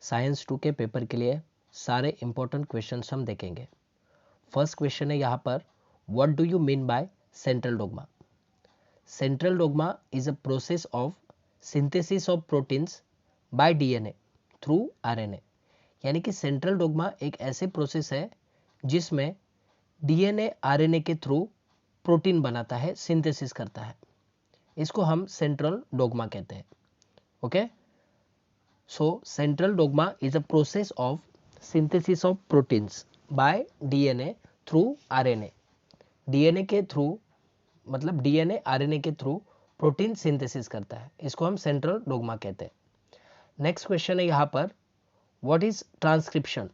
Science 2 के paper के लिए सारे इंपॉर्टेंट क्वेश्चंस हम देखेंगे। फर्स्ट क्वेश्चन है यहाँ पर, what do you mean by central dogma? Central dogma is a process of synthesis of proteins bye DNA through RNA. यानी कि सेंट्रल डोग्मा एक ऐसे प्रोसेस है जिसमें डीएनए आरएनए के थ्रू प्रोटीन बनाता है, सिंथेसिस करता है। इसको हम सेंट्रल डोग्मा कहते हैं। Okay, so central dogma is a process of synthesis of proteins bye DNA through RNA. DNA के थ्रू, मतलब डीएनए आरएनए के थ्रू प्रोटीन सिंथेसिस करता है, इसको हम सेंट्रल डोग्मा कहते हैं। नेक्स्ट क्वेश्चन है यहाँ पर, what is transcription?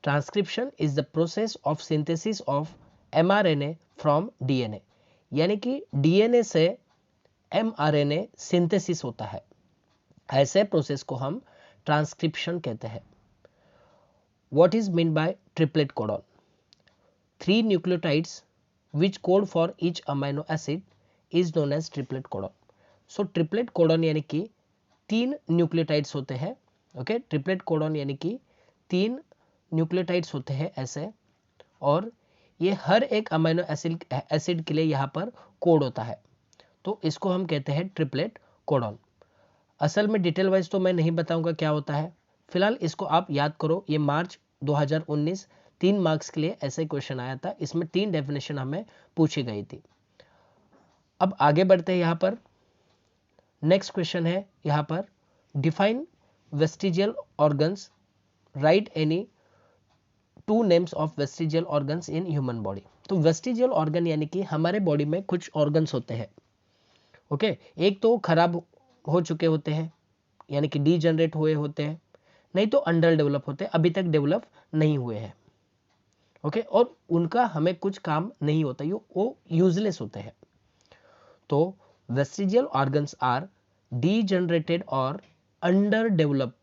Transcription is the process of synthesis of mRNA from DNA. यानी कि डीएनए से एमआरएनए सिंथेसिस होता है, ऐसे प्रोसेस को हम ट्रांसक्रिप्शन कहते हैं। What is mean by triplet codon? 3 nucleotides which code for each amino acid is known as triplet codon. So triplet codon यानी कि 3 न्यूक्लियोटाइड्स होते हैं। ओके, ट्रिपलेट कोडॉन यानी कि 3 न्यूक्लियोटाइड्स होते हैं ऐसे, और ये हर एक अमाइनो एसिड के लिए यहाँ पर कोड होता है, तो इसको हम कहते हैं ट्रिपलेट कोडॉन। असल में डिटेल वाइज तो मैं नहीं बताऊंगा क्या होता है, फिलहाल इसको आप याद करो। ये मार्च 2019 3 मार्क्स के लिए ऐसे क्वेश्चन आया था, इसमें 3 डेफिनेशन हमें पूछी गई थी। अब आगे बढ़ते हैं यहाँ पर। नेक्स्ट क्वेश्चन है यहाँ पर, define vestigial organs, right any 2 names of vestigial organs in human body. तो वेस्टिजियल ऑर्गन यानी कि हमारे बॉडी में कुछ ऑर्गन्स होते हैं। ओके, एक तो खराब हो चुके होते हैं, यानी कि डीजनरेट हुए होते हैं, नहीं तो अंडर डेवलप होते हैं, अभी तक डेवलप नहीं हुए हैं। ओके, और उनका हमें कुछ काम नहीं होता, वो यूजलेस होते हैं। तो वेस्टिजियल ऑर्गन्स आर डीजनरेटेड और under develop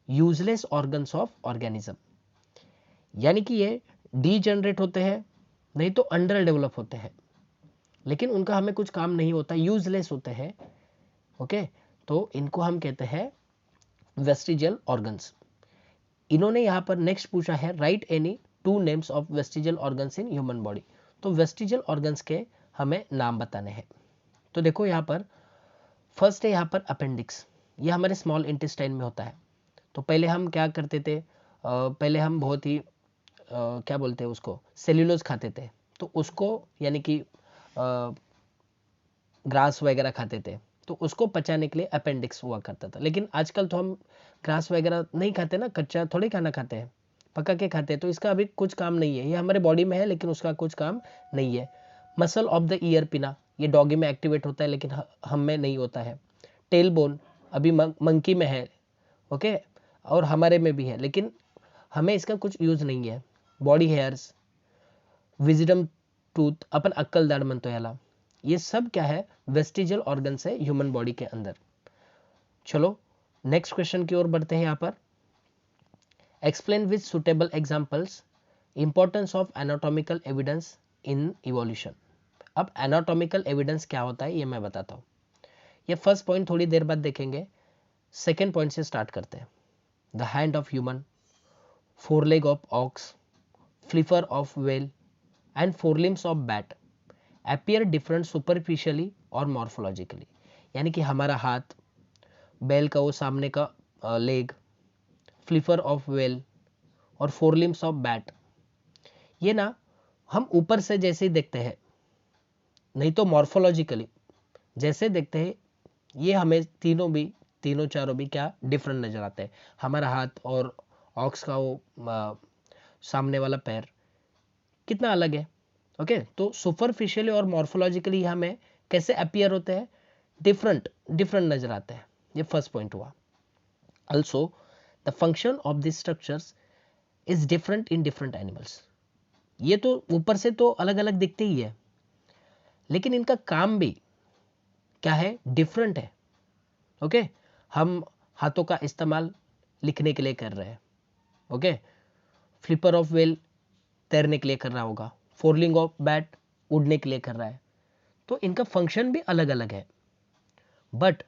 useless organs of organism. यानी कि ये डीजनरेट होते हैं, नहीं तो अंडर डेवलप होते हैं, लेकिन उनका हमें कुछ काम नहीं होता, यूजलेस होते हैं। ओके, तो इनको हम कहते हैं वेस्टिजियल ऑर्गन्स। इन्होंने यहाँ पर नेक्स्ट पूछा है, right any 2 names of vestigial organs in human body. तो वेस्टिजियल ऑर्गन्स के हमें नाम बताने हैं। तो देखो यहाँ पर फर्स्ट है यहाँ पर अपेंडिक्स। ये हमारे स्मॉल इंटेस्टाइन में होता है। तो पहले हम क्या करते थे, पहले हम बहुत ही क्या बोलते हैं उसको, सेल्यूलोज खाते थे, तो उसको यानी कि ग्रास वगैरह खाते थे, तो उसको पचाने के लिए अपेंडिक्स हुआ करता था। लेकिन आजकल तो हम ग्रास वगैरह नहीं खाते ना, कच्चा थोड़ी खाना खाते हैं, पका के खाते हैं, तो इसका अभी कुछ काम नहीं है। ये हमारे बॉडी में है लेकिन उसका कुछ काम नहीं है। मसल ऑफ द ईयर पिना, ये डॉगी में एक्टिवेट होता है लेकिन हम में नहीं होता है। टेल बोन अभी मंकी में है, ओके, और हमारे में भी है, लेकिन हमें इसका कुछ यूज नहीं है। बॉडी हेयर्स, विजडम टूथ, अपन अक्कल दाढ़ मनतो याला, ये सब क्या है, वेस्टिजियल ऑर्गन्स है ह्यूमन बॉडी के अंदर। चलो नेक्स्ट क्वेश्चन की ओर बढ़ते हैं यहाँ पर। Explain with suitable examples importance of anatomical evidence in evolution. अब एनाटॉमिकल एविडेंस क्या होता है ये मैं बताता हूँ। ये फर्स्ट पॉइंट थोड़ी देर बाद देखेंगे, सेकेंड पॉइंट से स्टार्ट करते हैं। The hand of human, foreleg of ox, flipper of whale and forelimbs of bat appear different superficially और morphologically। यानी कि हमारा हाथ, बैल का वो सामने का लेग, फ्लिफर ऑफ वेल और फोरलिम्स ऑफ बैट, ये ना हम ऊपर से जैसे ही देखते हैं, नहीं तो मॉर्फोलॉजिकली जैसे देखते हैं, ये हमें तीनों चारों भी क्या डिफरेंट नजर आते हैं। हमारा हाथ और ऑक्स का वो सामने वाला पैर कितना अलग है। ओके, तो सुपरफिशियली और मॉर्फोलॉजिकली हमें कैसे अपीयर होते हैं, डिफरेंट नजर आते हैं। ये फर्स्ट पॉइंट हुआ। Also the function of this structures is different in different animals. ये तो ऊपर से तो अलग अलग दिखते ही है, लेकिन इनका काम भी क्या है, डिफरेंट है। ओके, हम हाथों का इस्तेमाल लिखने के लिए कर रहे हैं, ओके, फ्लिपर ऑफ वेल तैरने के लिए कर रहा होगा, फोरलिंग ऑफ बैट उड़ने के लिए कर रहा है, तो इनका फंक्शन भी अलग अलग है। But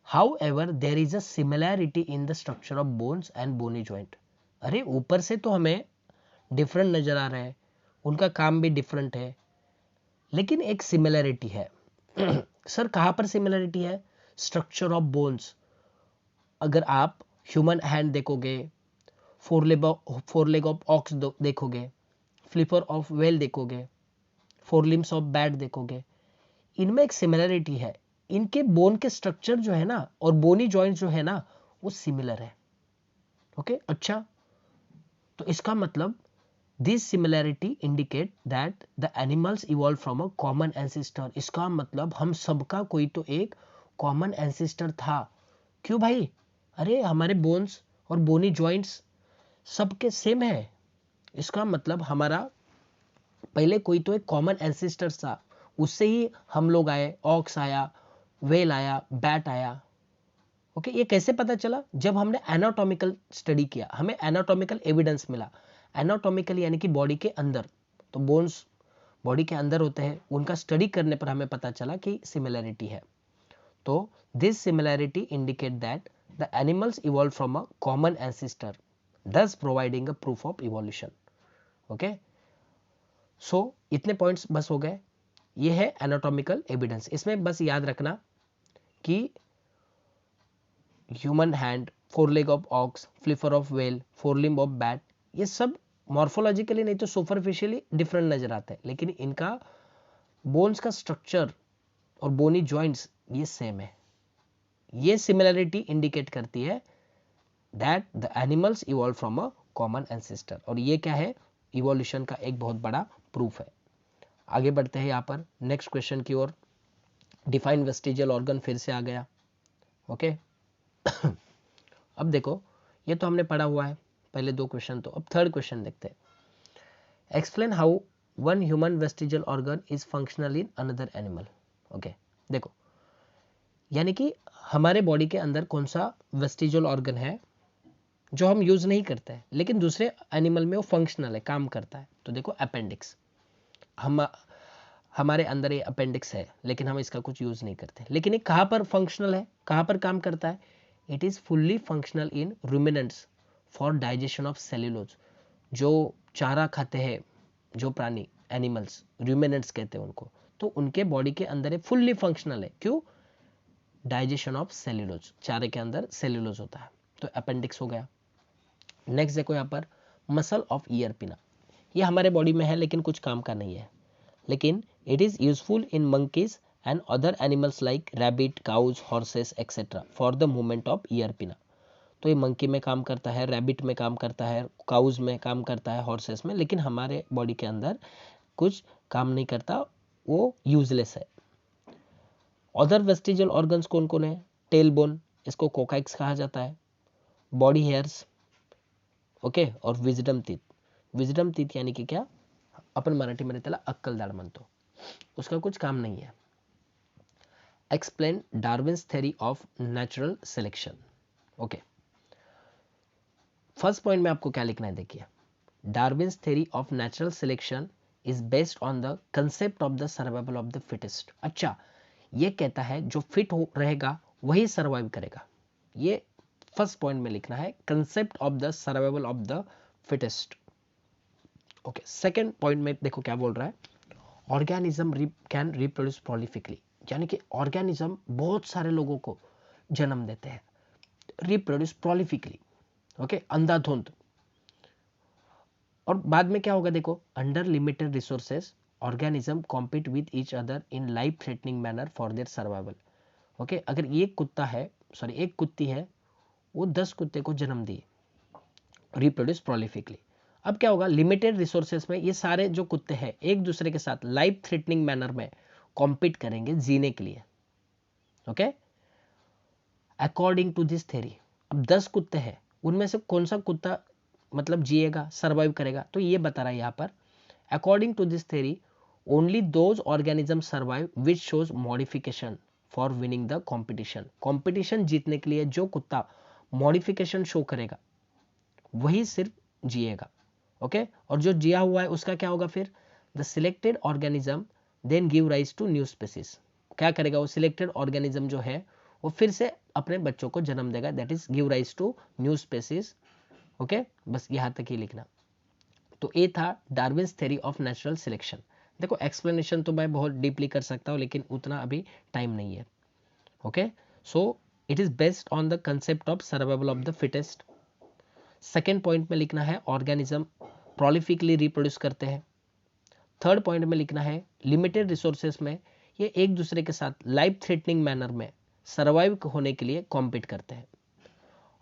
However, there is a similarity in the structure of bones and bony joint. अरे ऊपर से तो हमें डिफरेंट नजर आ रहा है, उनका काम भी डिफरेंट है, लेकिन एक सिमिलैरिटी है। सर कहाँ पर सिमिलैरिटी है? Structure of bones. अगर आप ह्यूमन हैंड देखोगे, फोर लेग ऑफ ऑक्स देखोगे, फ्लिपर ऑफ वेल देखोगे, फोर लिम्स ऑफ बैट देखोगे, इनमें एक सिमिलरिटी है। इनके बोन के स्ट्रक्चर जो है ना और बोनी जॉइंट जो है ना वो सिमिलर है। ओके अच्छा, तो इसका मतलब this similarity indicate that the animals evolve from a common ancestor. इसका मतलब हम सबका कोई तो एक कॉमन एंसेस्टर था। क्यों भाई? अरे हमारे बोन्स और बोनी जॉइंट्स सबके सेम है। इसका मतलब हमारा पहले कोई तो एक कॉमन एंसेस्टर था, उससे ही हम लोग आए, ऑक्स आया, वेल आया, बैट आया। ओके ये कैसे पता चला? जब हमने एनाटॉमिकल स्टडी किया, हमें एनाटॉमिकल एविडेंस मिला। एनाटॉमिकल यानी कि बॉडी के अंदर, तो बोन्स बॉडी के अंदर होते हैं, उनका स्टडी करने पर हमें पता चला कि सिमिलैरिटी है। तो this similarity indicate that the animals evolve from a common ancestor, thus providing a proof of evolution. Okay so इतने पॉइंट्स बस हो गए। ये है एनाटॉमिकल एविडेंस। इसमें बस याद रखना कि human hand, four leg of aux, flipper of well, four limb of bat, ये सब मॉर्फोलॉजिकली नहीं तो सुपरफिशियली डिफरेंट नजर आते हैं, लेकिन इनका बोन्स का स्ट्रक्चर और बोनी जॉइंट्स ये सेम है। ये सिमिलरिटी इंडिकेट करती है that the animals evolve from a common ancestor, और ये क्या है? इवोल्यूशन का एक बहुत बड़ा प्रूफ है। आगे बढ़ते हैं यहाँ पर नेक्स्ट क्वेश्चन की ओर। डिफाइन वेस्टिजियल ऑर्गन फिर से आ गया। ओके अब देखो, ये तो हमने पढ़ा हुआ है पहले दो क्वेश्चन, तो अब थर्ड क्वेश्चन देखते हैं। Explain how one human vestigial organ is functional in another animal. Okay देखो, यानी कि हमारे बॉडी के अंदर कौन सा वेस्टिजियल ऑर्गन है जो हम यूज नहीं करते हैं, लेकिन दूसरे एनिमल में वो फंक्शनल है, काम करता है। तो देखो अपेंडिक्स, हमारे अंदर ये अपेंडिक्स है, लेकिन हम इसका कुछ यूज नहीं करते, लेकिन ये कहाँ पर फंक्शनल है, कहाँ पर काम करता है? It is fully functional in ruminants for digestion of cellulose. जो चारा खाते हैं जो प्राणी, एनिमल्स, रुमिनेंट्स कहते हैं उनको, तो उनके बॉडी के अंदर ये फुल्ली फंक्शनल है। क्यों? डाइजेशन ऑफ सेल्यूलोज, चारे के अंदर सेल्यूलोज होता है। तो अपेंडिक्स हो गया। नेक्स्ट देखो यहाँ पर मसल ऑफ ईयर पिना। ये हमारे बॉडी में है लेकिन कुछ काम का नहीं है, लेकिन it is useful in monkeys and other animals like rabbit, cows, horses etcetera for the movement of ear pinna. तो ये मंकी में काम करता है, रैबिट में काम करता है, काउज में काम करता है, हॉर्सेस में, लेकिन हमारे बॉडी के अंदर कुछ काम नहीं करता, वो यूजलेस है। अदर वेस्टिजियल ऑर्गन्स कौन कौन है? टेल बोन, इसको कोकाइक्स कहा जाता है, बॉडी हेयर्स, ओके, और विजडम टीथ। विजडम टीथ यानी कि क्या? अपन मराठीमध्ये त्याला अक्कलदाढ म्हणतो, उसका कुछ काम नहीं है। Explain Darwin's theory of natural selection. Okay first point में आपको क्या लिखना है? देखिए, Darwin's theory of natural selection is based on the concept of the survival of the fittest. अच्छा, ये कहता है जो फिट हो रहेगा वही सर्वाइव करेगा। ये फर्स्ट पॉइंट में लिखना है, concept of the survival of the fittest. Okay second point में देखो क्या बोल रहा है, ऑर्गेनिज्म कैन रिप्रोड्यूस प्रोलिफिकली, यानी कि ऑर्गेनिज्म बहुत सारे लोगों को जन्म देते हैं, रिप्रोड्यूस प्रोलिफिकली, ओके, अंधाधुंध। और बाद में क्या होगा देखो, under limited resources organism compete with each other in life threatening manner for their survival. Okay अगर एक कुत्ता है, सॉरी एक कुत्ती है, वो 10 कुत्ते को जन्म दिए, रिप्रोड्यूस प्रोलिफिकली। अब क्या होगा, लिमिटेड रिसोर्सेस में ये सारे जो कुत्ते हैं एक दूसरे के साथ लाइफ थ्रेटनिंग मैनर में कॉम्पीट करेंगे जीने के लिए। Okay according to this theory, अब 10 कुत्ते हैं, उनमें से कौन सा कुत्ता मतलब जिएगा, सर्वाइव करेगा? तो ये बता रहा है यहाँ पर, according to this theory only those organism survive which shows modification for winning the competition. Competition जीतने के लिए जो कुत्ता मॉडिफिकेशन शो करेगा वही सिर्फ जिएगा। ओके और जो जिया हुआ है उसका क्या होगा फिर? The selected organism then give rise to new species. क्या करेगा वो सिलेक्टेड ऑर्गेनिज्म जो है वो फिर से अपने बच्चों को जन्म देगा, that is give rise to new species. Okay, बस यहाँ तक ही लिखना। तो ये था Darwin's theory of natural selection. देखो एक्सप्लेनेशन तो मैं बहुत डीपली कर सकता हूँ, लेकिन उतना अभी टाइम नहीं है। Okay, so it is based on the concept of survival of the fittest. Second point में लिखना है ऑर्गेनिज्म प्रोलिफिकली रिप्रोड्यूस करते हैं। थर्ड पॉइंट में लिखना है लिमिटेड रिसोर्सेस में ये एक दूसरे के साथ लाइफ थ्रेटनिंग मैनर में सर्वाइव होने के लिए कॉम्पीट करते हैं।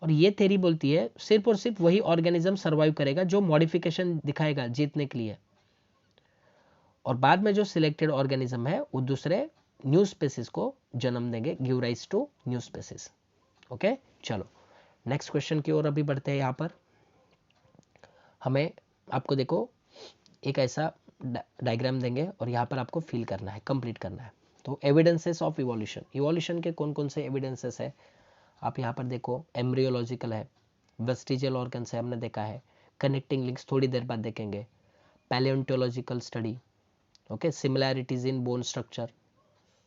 और ये थ्योरी बोलती है सिर्फ और सिर्फ वही ऑर्गेनिज्म सर्वाइव करेगा जो मॉडिफिकेशन दिखाएगा जीतने के लिए, और बाद में जो सिलेक्टेड ऑर्गेनिज्म है वो दूसरे न्यू स्पेसिस को जन्म देंगे, give rise to new species. Okay, चलो नेक्स्ट क्वेश्चन की ओर अभी बढ़ते हैं। यहाँ पर हमें आपको देखो एक ऐसा डायग्राम देंगे और यहाँ पर आपको फिल करना है, कंप्लीट करना है। तो एविडेंसेस ऑफ इवोल्यूशन, इवोल्यूशन के कौन कौन से एविडेंसेस है आप यहाँ पर देखो। एम्ब्रियोलॉजिकल है, वेस्टिजियल ऑर्गन्स है, हमने देखा है। कनेक्टिंग लिंक्स थोड़ी देर बाद देखेंगे। Palaeontological study, okay, similarities in bone structure,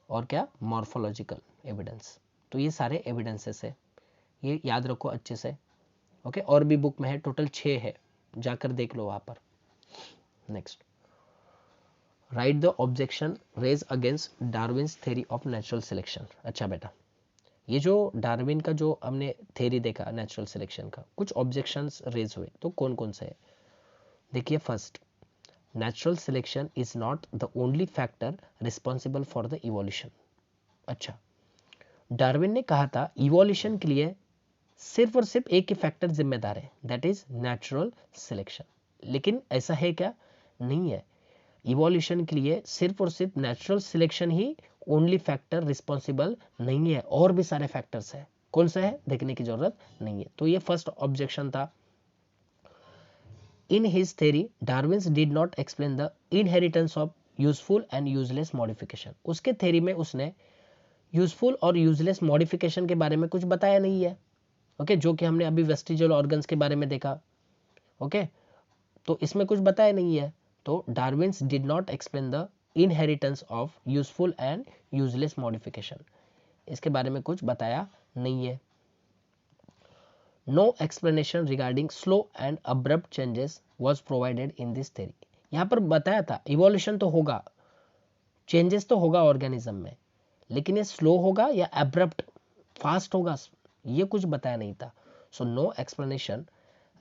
और क्या मॉर्फोलॉजिकल एविडेंस। तो ये सारे एविडेंसेस है, ये याद रखो अच्छे से। ओके, और भी बुक में है, टोटल 6 है, जाकर देख लो वहाँ पर। Next, write the objection raise against Darwin's theory of natural selection. अच्छा बेटा, ये जो डार्विन का जो हमने थ्योरी देखा नेचुरल सिलेक्शन का, कुछ ऑब्जेक्शंस रेज हुए, तो कौन कौन से है देखिए। First, natural selection is not the only factor responsible for the evolution. अच्छा, डार्विन ने कहा था इवोल्यूशन के लिए सिर्फ और सिर्फ एक ही फैक्टर जिम्मेदार है, दैट इज नेचुरल सिलेक्शन। लेकिन ऐसा है क्या? नहीं है। इवोल्यूशन के लिए सिर्फ और सिर्फ नेचुरल सिलेक्शन ही ओनली फैक्टर रिस्पॉन्सिबल नहीं है, और भी सारे फैक्टर्स है। कौन सा है देखने की जरूरत नहीं है। तो ये फर्स्ट ऑब्जेक्शन था। In his theory Darwin's did not explain the inheritance of useful and useless modification. उसके थ्योरी में उसने यूजफुल और यूजलेस मॉडिफिकेशन के बारे में कुछ बताया नहीं है। ओके, जो कि हमने अभी वेस्टिजियल ऑर्गन्स के बारे में देखा। ओके, तो इसमें कुछ बताया नहीं है। तो Darwin's did not explain the inheritance of useful and useless modification, इसके बारे में कुछ बताया नहीं है। No explanation regarding slow and abrupt changes was provided in this theory. यहाँ पर बताया था इवोल्यूशन तो होगा, चेंजेस तो होगा ऑर्गेनिज्म में, लेकिन ये स्लो होगा या अब्रप्ट फास्ट होगा, ये कुछ बताया नहीं था। So no explanation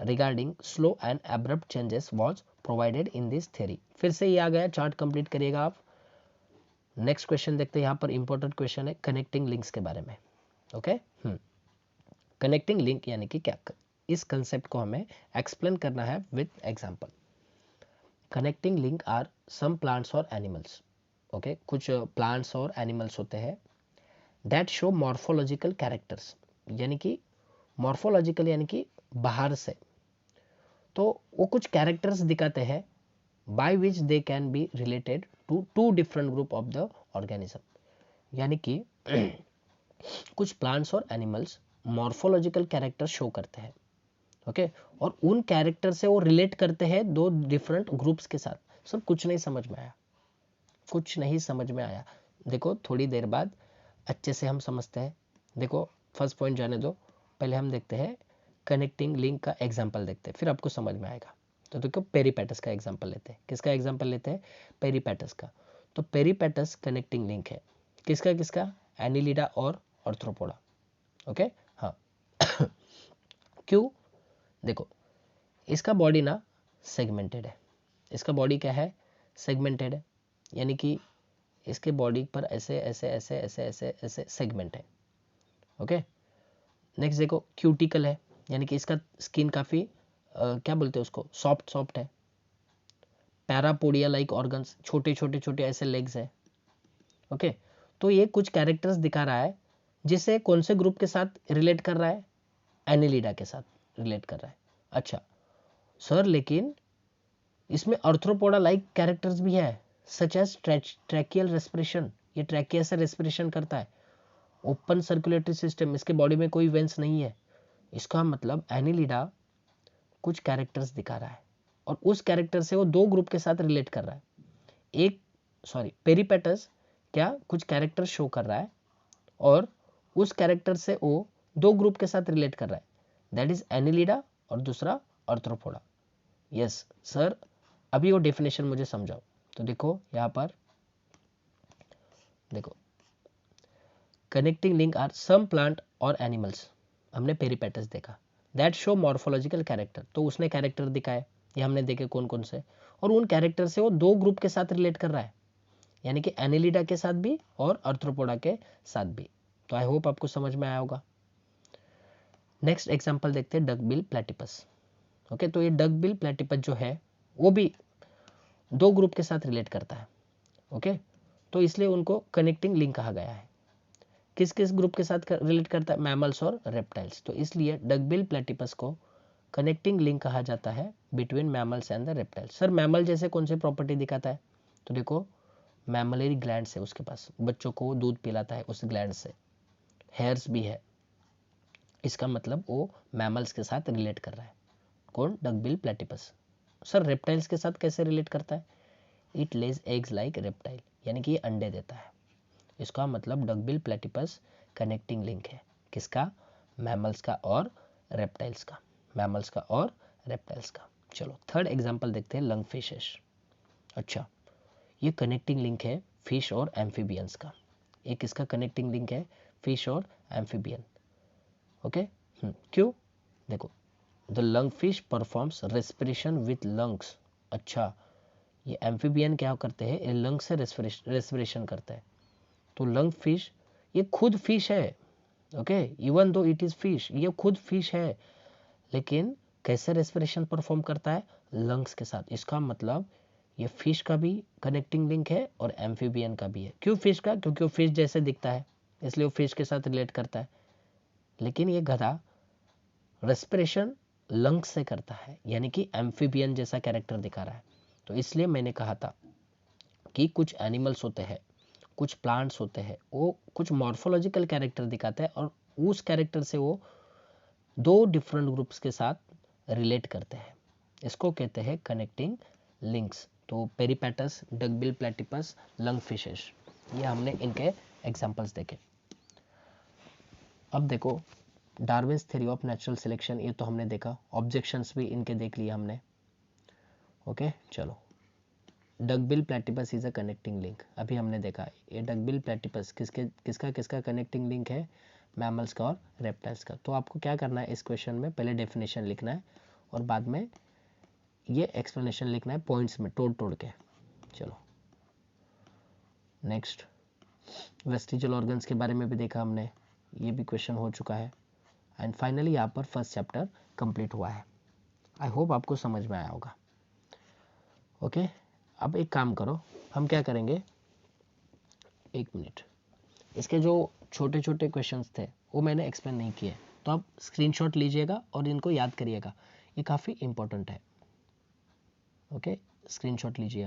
regarding slow and abrupt changes was provided in this theory. फिर से ये आ गया, चार्ट कंप्लीट करिएगा आप। नेक्स्ट क्वेश्चन देखते हैं। यहाँ पर इंपॉर्टेंट क्वेश्चन है कनेक्टिंग लिंक्स के बारे में। ओके, कनेक्टिंग लिंक यानी कि क्या, इस कंसेप्ट को हमें एक्सप्लेन करना है with example. Connecting link are some plants और एनिमल्स। ओके, कुछ प्लांट्स और एनिमल्स होते हैं दैट शो मॉर्फोलॉजिकल कैरेक्टर्स, यानी कि मॉर्फोलॉजिकल यानी कि बाहर से, तो वो कुछ कैरेक्टर्स दिखाते हैं by which they can be related to two different group of the organism. यानी कि कुछ प्लांट्स और एनिमल्स मॉर्फोलॉजिकल कैरेक्टर शो करते हैं। ओके, और उन कैरेक्टर से वो रिलेट करते हैं दो डिफरेंट ग्रुप्स के साथ। सब कुछ नहीं समझ में आया, कुछ नहीं समझ में आया। देखो थोड़ी देर बाद अच्छे से हम समझते हैं। देखो फर्स्ट पॉइंट जाने दो, पहले हम देखते हैं कनेक्टिंग लिंक का एग्जांपल देखते हैं, फिर आपको समझ में आएगा। तो देखो पेरीपेटस का एग्जांपल लेते हैं। किसका एग्जांपल लेते हैं? पेरीपेटस का। तो पेरीपेटस कनेक्टिंग लिंक है किसका किसका? एनिलिडा और आर्थ्रोपोडा। ओके, हाँ। क्यों? देखो इसका बॉडी ना सेगमेंटेड है। इसका बॉडी क्या है? सेगमेंटेड है, यानी कि इसके बॉडी पर ऐसे ऐसे ऐसे ऐसे ऐसे ऐसे सेगमेंट है। ओके, नेक्स्ट देखो क्यूटिकल है, यानी कि इसका स्किन काफ़ी क्या बोलते हैं उसको, सॉफ्ट सॉफ्ट है। पैरापोडिया लाइक ऑर्गन्स, छोटे छोटे छोटे ऐसे लेग्स है। ओके, तो ये कुछ कैरेक्टर्स दिखा रहा है जिसे कौन से ग्रुप के साथ रिलेट कर रहा है? एनिलिडा के साथ रिलेट कर रहा है। अच्छा सर, लेकिन इसमें आर्थ्रोपोडा लाइक कैरेक्टर्स भी है, सच एज ट्रैकियल रेस्पिरेशन। ये ट्रैकिया से रेस्पिरेशन करता है। ओपन सर्कुलेटरी सिस्टम, इसके बॉडी में कोई वेंस नहीं है। इसका मतलब एनिलिडा कुछ कैरेक्टर्स दिखा रहा है और उस कैरेक्टर से वो दो ग्रुप के साथ रिलेट कर रहा है। पेरीपेटस क्या कुछ कैरेक्टर शो कर रहा है और उस कैरेक्टर से वो दो ग्रुप के साथ रिलेट कर रहा है, दैट इज एनिलिडा और दूसरा आर्थ्रोपोडा। यस सर, अभी वो डेफिनेशन मुझे समझाओ। तो देखो यहाँ पर देखो, connecting link are some plant और एनिमल्स, हमने पेरिपेटस देखा, दैट शो मॉर्फोलॉजिकल कैरेक्टर, तो उसने कैरेक्टर दिखाए, ये हमने देखे कौन कौन से, और उन कैरेक्टर से वो दो ग्रुप के साथ रिलेट कर रहा है, यानी कि एनिलिडा के साथ भी और आर्थ्रोपोडा के साथ भी। तो आई होप आपको समझ में आया होगा। नेक्स्ट एग्जांपल देखते हैं, डकबिल प्लेटिपस। ओके, तो ये डकबिल प्लेटिपस जो है वो भी दो ग्रुप के साथ रिलेट करता है। ओके, तो इसलिए उनको कनेक्टिंग लिंक कहा गया है। किस किस ग्रुप के साथ रिलेट करता है, मैमल्स और रेप्टाइल्स, तो इसलिए डकबिल प्लेटिपस को कनेक्टिंग लिंक कहा जाता है between mammals and the reptiles. Sir mammal जैसे कौन से प्रॉपर्टी दिखाता है, तो देखो मैमलरी ग्लैंड्स है उसके पास, बच्चों को दूध पिलाता है उस ग्लैंड से, हेयर्स भी है, इसका मतलब वो मैमल्स के साथ रिलेट कर रहा है। कौन, डकबिल प्लेटिपस। सर रेप्टाइल्स के साथ कैसे रिलेट करता है, it Lay's eggs like reptile, यानी कि ये अंडे देता है, इसका मतलब डकबिल प्लेटिपस कनेक्टिंग लिंक है, किसका, मैमल्स का और रेप्टाइल्स का, मैमल्स का और रेप्टाइल्स का। चलो थर्ड एग्जांपल देखते हैं, लंग फिशेस। अच्छा, ये कनेक्टिंग लिंक है फिश और एम्फीबियंस का, एक इसका कनेक्टिंग लिंक है फिश और एम्फीबियन। ओके, क्यों, देखो the lung fish performs respiration with lungs. अच्छा, ये एम्फीबियन क्या करते हैं, ये लंग से रेस्पिरेशन करता है, तो लंग फिश ये खुद फिश है। Okay, even though it is fish, ये खुद फिश है, लेकिन कैसे रेस्पिरेशन परफॉर्म करता है, लंग्स के साथ, इसका मतलब ये फिश का भी कनेक्टिंग लिंक है और एम्फीबियन का भी है। क्यों फिश का, क्योंकि वो फिश जैसे दिखता है इसलिए वो फिश के साथ रिलेट करता है, लेकिन ये गधा रेस्पिरेशन लंग्स से करता है, यानी कि एम्फीबियन जैसा कैरेक्टर दिखा रहा है। तो इसलिए मैंने कहा था कि कुछ एनिमल्स होते हैं, कुछ प्लांट्स होते हैं, वो कुछ मॉर्फोलॉजिकल कैरेक्टर दिखाते हैं और उस कैरेक्टर से वो दो डिफरेंट ग्रुप्स के साथ रिलेट करते हैं, इसको कहते हैं कनेक्टिंग लिंक्स। तो पेरिपेटस, डकबिल प्लेटिपस, लंग फिशेस, ये हमने इनके एग्जांपल्स देखे। अब देखो Darwin's theory of natural selection, ये तो हमने देखा, ऑब्जेक्शंस भी इनके देख लिए हमने। ओके चलो, duckbill platypus is a connecting link, अभी हमने देखा ये डकबिल प्लेटिपस किसका किसका कनेक्टिंग लिंक है, मैमल्स का और रेप्टाइल्स का। तो आपको क्या करना है, इस क्वेश्चन में पहले डेफिनेशन लिखना है और बाद में ये एक्सप्लेनेशन लिखना है पॉइंट्स में तोड़ तोड़ के। चलो नेक्स्ट, वेस्टिजियल ऑर्गन्स के बारे में भी देखा हमने, ये भी क्वेश्चन हो चुका है। एंड फाइनली यहाँ पर फर्स्ट चैप्टर कंप्लीट हुआ है। आई होप आपको समझ में आया होगा। ओके, अब एक काम करो, हम क्या करेंगे, एक मिनट, इसके जो छोटे छोटे क्वेश्चंस थे वो मैंने एक्सप्लेन नहीं किए, तो आप स्क्रीनशॉट लीजिएगा और इनको याद करिएगा, ये काफ़ी इंपॉर्टेंट है। ओके, स्क्रीनशॉट लीजिए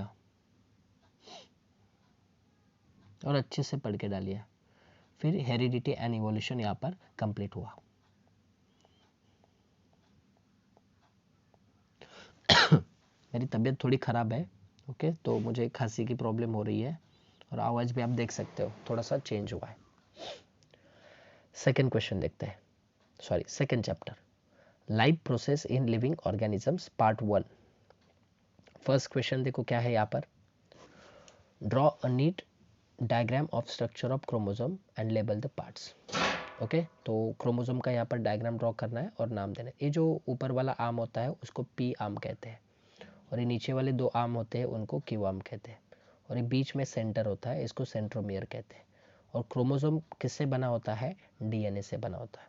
और अच्छे से पढ़ के डालिए। फिर हेरिडिटी एंड इवोल्यूशन यहाँ पर कंप्लीट हुआ। मेरी तबीयत थोड़ी ख़राब है, ओके, तो मुझे खांसी की प्रॉब्लम हो रही है और आवाज़ भी आप देख सकते हो थोड़ा सा चेंज हुआ है। सेकेंड क्वेश्चन देखते हैं, sorry second chapter, life process in living organisms part 1। First question देखो क्या है यहाँ पर, draw a neat diagram of structure of chromosome and label the parts. Okay, तो क्रोमोसोम का यहाँ पर डायग्राम ड्रॉ करना है और नाम देना है। ये जो ऊपर वाला आर्म होता है उसको पी आर्म कहते हैं, और ये नीचे वाले दो आर्म होते हैं उनको क्यू आर्म कहते हैं, और ये बीच में सेंटर होता है, इसको सेंट्रोमियर कहते हैं। और क्रोमोसोम किससे बना होता है, डीएनए से बना होता है।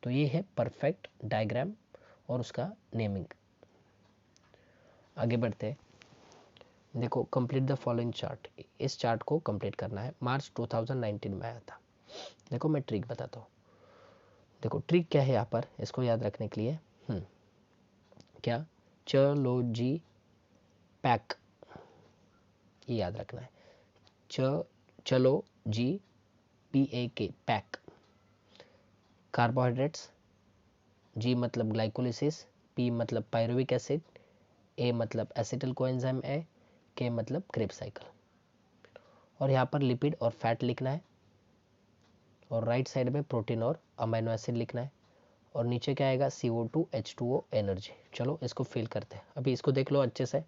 तो ये है परफेक्ट डायग्राम और उसका नेमिंग। आगे बढ़ते हैं, देखो कंप्लीट द फॉलोइंग चार्ट, इस चार्ट को कंप्लीट करना है, मार्च 2019 में आया था। देखो मैं ट्रिक बताता हूँ, देखो ट्रिक क्या है यहाँ पर, इसको याद रखने के लिए क्या, चलो जी पैक, ये याद रखना है, चलो जी PAK पैक। कार्बोहाइड्रेट्स, जी मतलब ग्लाइकोलिसिस, P मतलब पायरुविक एसिड, A मतलब एसिटिल कोएंजाइम A, K मतलब क्रेब साइकिल। और यहाँ पर लिपिड और फैट लिखना है। और राइट साइड में प्रोटीन और अमीनो एसिड लिखना है, और नीचे क्या आएगा CO2 H2O एनर्जी। चलो इसको फिल करते हैं, अभी इसको देख लो अच्छे से,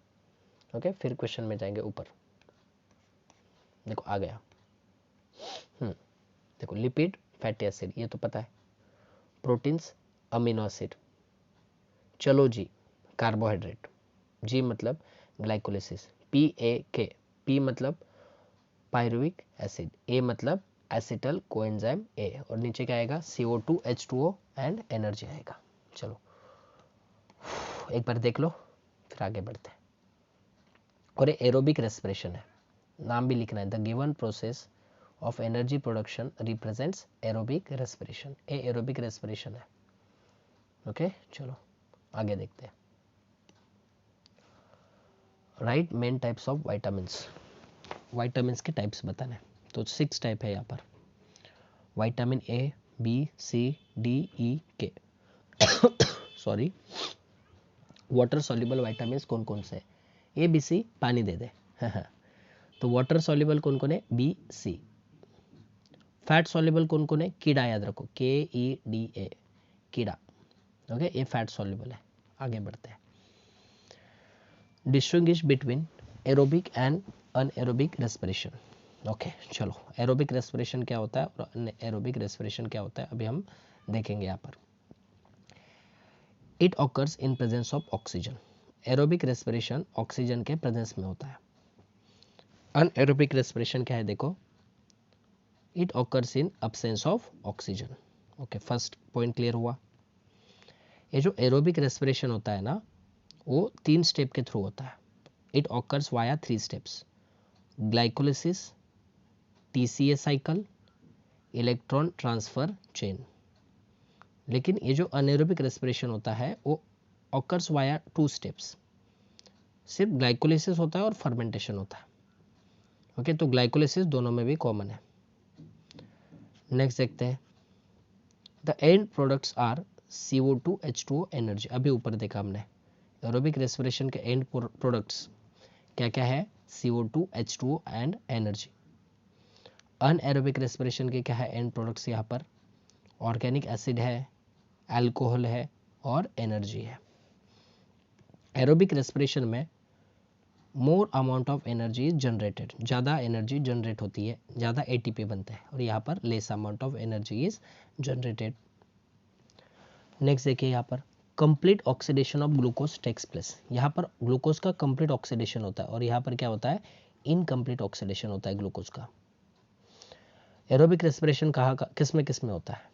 ओके, फिर क्वेश्चन में जाएंगे ऊपर। देखो आ गया, देखो लिपिड फैटी एसिड ये तो पता है, प्रोटीन्स अमीनो एसिड, चलो जी कार्बोहाइड्रेट, जी मतलब ग्लाइकोलिसिस, PAK, P मतलब पायरुविक एसिड, A मतलब एसिटल कोएंजाइम A, और नीचे क्या आएगा CO2 H2O एंड एनर्जी आएगा। चलो एक बार देख लो फिर आगे बढ़ते हैं। और ये एरोबिक रेस्पिरेशन है, नाम भी लिखना है, the given process of energy production represents aerobic respiration, A aerobic respiration है। ओके चलो आगे देखते हैं। Right main types of vitamins, vitamins के टाइप्स बताने हैं। तो 6 टाइप है यहाँ पर, vitamin A, B, C, D, E, K। Sorry, water soluble vitamins कौन कौन से? A, B, C पानी दे दे। तो वाटर सॉल्युबल कौन कौन है? B, C। फैट सॉल्युबल कौन कौन है? कीड़ा, याद रखो, KEDA, कीड़ा। ओके ये फैट सॉल्युबल है। आगे बढ़ते हैं। Distinguish between aerobic and anaerobic respiration. Okay चलो, एरोबिक रेस्पिरेशन क्या होता है और अनएरोबिक रेस्पिरेशन क्या होता है अभी हम देखेंगे यहाँ पर। It occurs in presence of oxygen, aerobic respiration oxygen के प्रेजेंस में होता है। अनएरोबिक रेस्पिरेशन क्या है देखो, it occurs in absence of oxygen. Okay first point clear हुआ। ये जो एरोबिक रेस्पिरेशन होता है ना, वो 3 स्टेप के थ्रू होता है। It occurs via 3 steps, glycolysis, TCA cycle, electron transfer chain. लेकिन ये जो अनएरोबिक रेस्पिरेशन होता है वो ऑकर्स वाया 2 स्टेप्स, सिर्फ ग्लाइकोलिसिस होता है और फर्मेंटेशन होता है। ओके तो ग्लाइकोलिसिस दोनों में भी कॉमन है। नेक्स्ट देखते हैं, the end products are CO2 H2O energy. अभी ऊपर देखा हमने, एरोबिक रेस्पिरेशन के एंड प्रोडक्ट्स क्या क्या है? CO2 H2O and energy. Anaerobic respiration के क्या है एंड प्रोडक्ट्स? यहाँ पर ऑर्गेनिक एसिड है, अल्कोहल है और एनर्जी है। एरोबिक रेस्पिरेशन में more amount of energy is generated, ज़्यादा एनर्जी जनरेट होती है, ज़्यादा ATP बनता है, और यहाँ पर less amount of energy is generated. Next देखिए यहाँ पर, complete oxidation of glucose takes place. यहाँ पर ग्लूकोज का कंप्लीट ऑक्सीडेशन होता है और यहाँ पर क्या होता है? इनकम्प्लीट ऑक्सीडेशन होता है ग्लूकोज का। एरोबिक रेस्पिरेशन कहाँ का किस में होता है?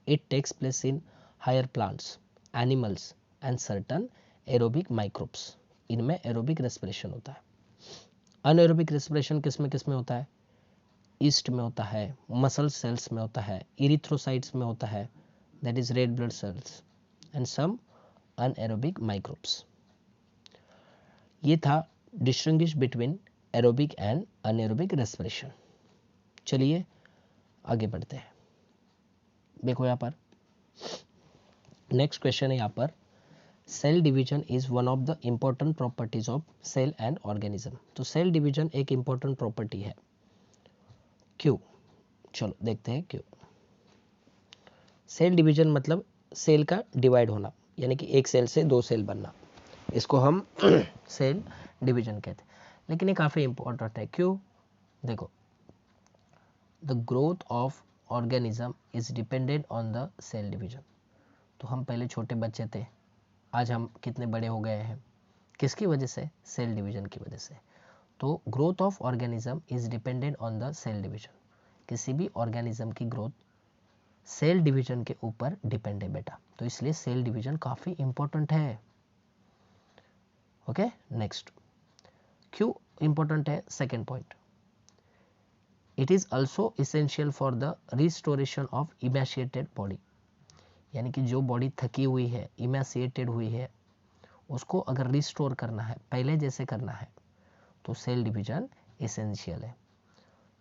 It takes place in higher plants, animals and certain aerobic microbes, इनमें एरोबिक रेस्पिरेशन होता है। अनएरोबिक रेस्पिरेशन किस में होता है? ईस्ट में होता है, मसल सेल्स में होता है, इरिथ्रोसाइट्स में होता है, that is red blood cells and some anaerobic microbes. ये था distinguish between aerobic and anaerobic respiration. चलिए आगे बढ़ते हैं। देखो यहाँ पर नेक्स्ट क्वेश्चन है यहाँ पर, cell division is one of the important properties of cell and organism. तो सेल डिवीजन एक इंपॉर्टेंट प्रॉपर्टी है, क्यों? चलो देखते हैं क्यों। सेल डिवीजन मतलब सेल का डिवाइड होना, यानी कि एक सेल से 2 सेल बनना, इसको हम सेल डिवीजन कहते हैं। लेकिन ये काफ़ी इंपॉर्टेंट है, क्यों? देखो, the growth of organism is dependent on the cell division. तो हम पहले छोटे बच्चे थे, आज हम कितने बड़े हो गए हैं, किसकी वजह से? सेल डिवीजन की वजह से। तो growth of organism is dependent on the cell division, किसी भी ऑर्गेनिज्म की ग्रोथ सेल डिवीजन के ऊपर डिपेंड है बेटा, तो इसलिए सेल डिवीजन काफी इंपॉर्टेंट है। ओके नेक्स्ट, क्यों इंपॉर्टेंट है? Second point, it is also essential for the restoration of emaciated body, यानी कि जो बॉडी थकी हुई है, इमैशिएटेड हुई है, उसको अगर रिस्टोर करना है, पहले जैसे करना है, तो सेल डिवीजन इसेंशियल है।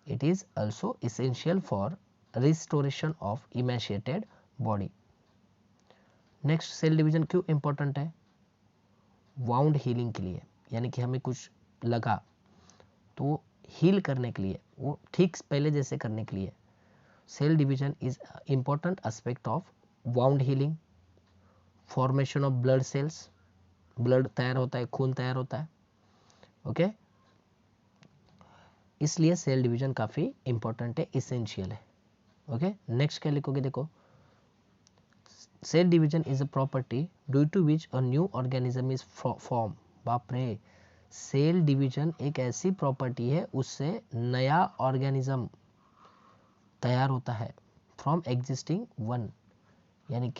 It is also essential for restoration of emaciated body. Next, cell division क्यों इंपॉर्टेंट है? वाउंड हीलिंग के लिए, यानी कि हमें कुछ लगा तो हील करने के लिए, वो ठीक पहले जैसे करने के लिए, cell division is important aspect of wound healing, formation of blood cells, blood तैयार होता है, खून तैयार होता है। ओके, इसलिए सेल डिवीजन काफी इंपॉर्टेंट है, इसेंशियल है। ओके, नेक्स्ट क्या लिखोगे, देखो cell division is a property due to which a new organism is form. बाप रे, सेल डिवीजन एक ऐसी प्रॉपर्टी है उससे नया ऑर्गेनिज्म तैयार होता है, फ्रॉम एग्जिस्टिंग वन, यानी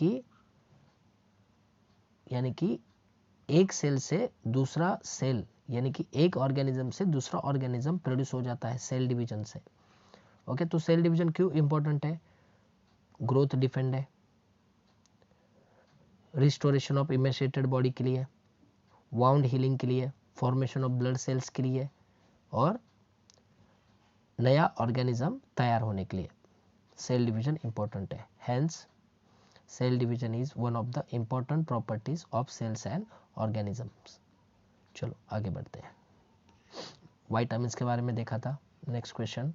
कि एक सेल से दूसरा सेल, यानी कि एक ऑर्गेनिज्म से दूसरा ऑर्गेनिज्म प्रोड्यूस हो जाता है सेल डिवीजन से। ओके, तो सेल डिवीजन क्यों इंपॉर्टेंट है? ग्रोथ डिफेंड है, रिस्टोरेशन ऑफ इमेशिएटेड बॉडी के लिए, वाउंड हीलिंग के लिए, फॉर्मेशन ऑफ ब्लड सेल्स के लिए, और नया ऑर्गेनिज्म तैयार होने के लिए सेल डिवीजन इंपॉर्टेंट है। Hence cell division is one of the important properties of cells and organisms. चलो आगे बढ़ते हैं। विटामिन्स के बारे में देखा था। Next question,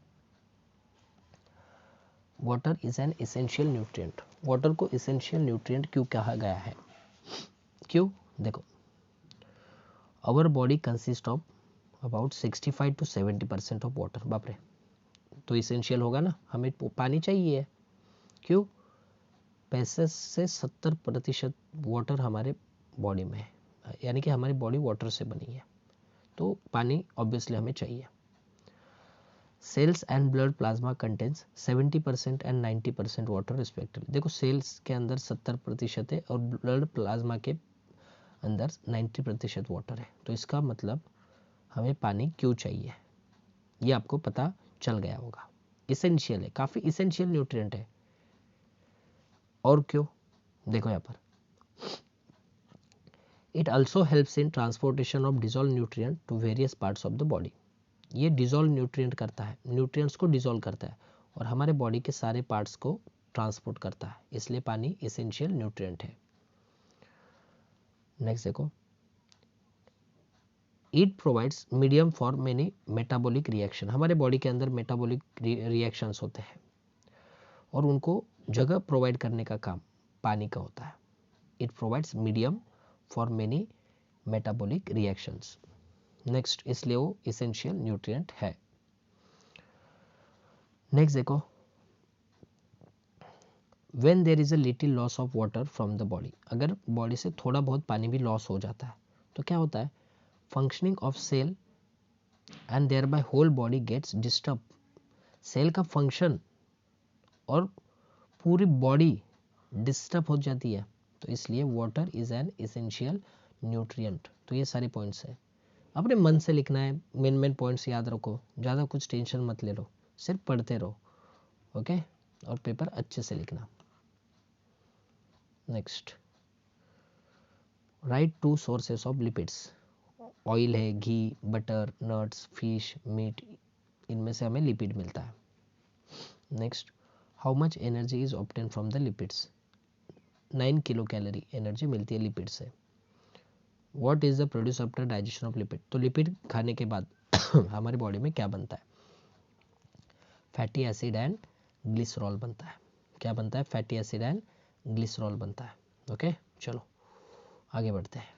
water is an essential nutrient. Water को इसेंशियल न्यूट्रिएंट क्यों कहा गया है? क्यों? देखो, our body consist of about 65 to 70% of water. बाप रे, तो इसेंशियल होगा ना, हमें पानी चाहिए। क्यों? 65 से 70% वाटर हमारे बॉडी में है, यानी कि हमारी बॉडी वाटर से बनी है, तो पानी ऑब्वियसली हमें चाहिए। Cells and blood plasma contains 70% and 90% water respectively. देखो, सेल्स के अंदर 70% है और ब्लड प्लाज्मा के अंदर 90% वाटर है, तो इसका मतलब हमें पानी क्यों चाहिए ये आपको पता चल गया होगा। इसेंशियल है, काफी इसेंशियल न्यूट्रिएंट है। और क्यों? देखो यहाँ पर, it also helps in transportation of dissolve nutrient to various parts of the body. ये डिजोल्व न्यूट्रिएंट करता है, न्यूट्रिएंट्स को डिजोल्व करता है और हमारे बॉडी के सारे पार्ट्स को ट्रांसपोर्ट करता है, इसलिए पानी एसेंशियल न्यूट्रिएंट है। नेक्स्ट देखो, it provides medium for many metabolic reaction. हमारे बॉडी के अंदर मेटाबॉलिक रिएक्शंस होते हैं और उनको जगह प्रोवाइड करने का काम पानी का होता है। It provides medium for many metabolic reactions. Next, इसलिए वो एसेंशियल न्यूट्रिएंट है। नेक्स्ट देखो, when there is a little loss of water from the body. अगर बॉडी से थोड़ा बहुत पानी भी लॉस हो जाता है तो क्या होता है? Functioning of cell and thereby whole body gets disturb. Cell का फंक्शन और पूरी बॉडी डिस्टर्ब हो जाती है, तो इसलिए water is an essential nutrient. तो ये सारे पॉइंट्स हैं, अपने मन से लिखना है, मेन पॉइंट्स याद रखो, ज़्यादा कुछ टेंशन मत ले लो, सिर्फ पढ़ते रहो। ओके, और पेपर अच्छे से लिखना। Next, right 2 sources of lipids. Oil है, घी, बटर, नट्स, फिश, मीट, इनमें से हमें लिपिड मिलता है। Next, how much energy is obtain from the lipids. 9 kilo calorie energy मिलती है लिपिड से। What is the produce after digestion of lipid. तो लिपिड खाने के बाद हमारी बॉडी में क्या बनता है? फैटी एसिड एंड ग्लिसरॉल बनता है। क्या बनता है? फैटी एसिड एंड ग्लिसरॉल बनता है। ओके, चलो आगे बढ़ते हैं।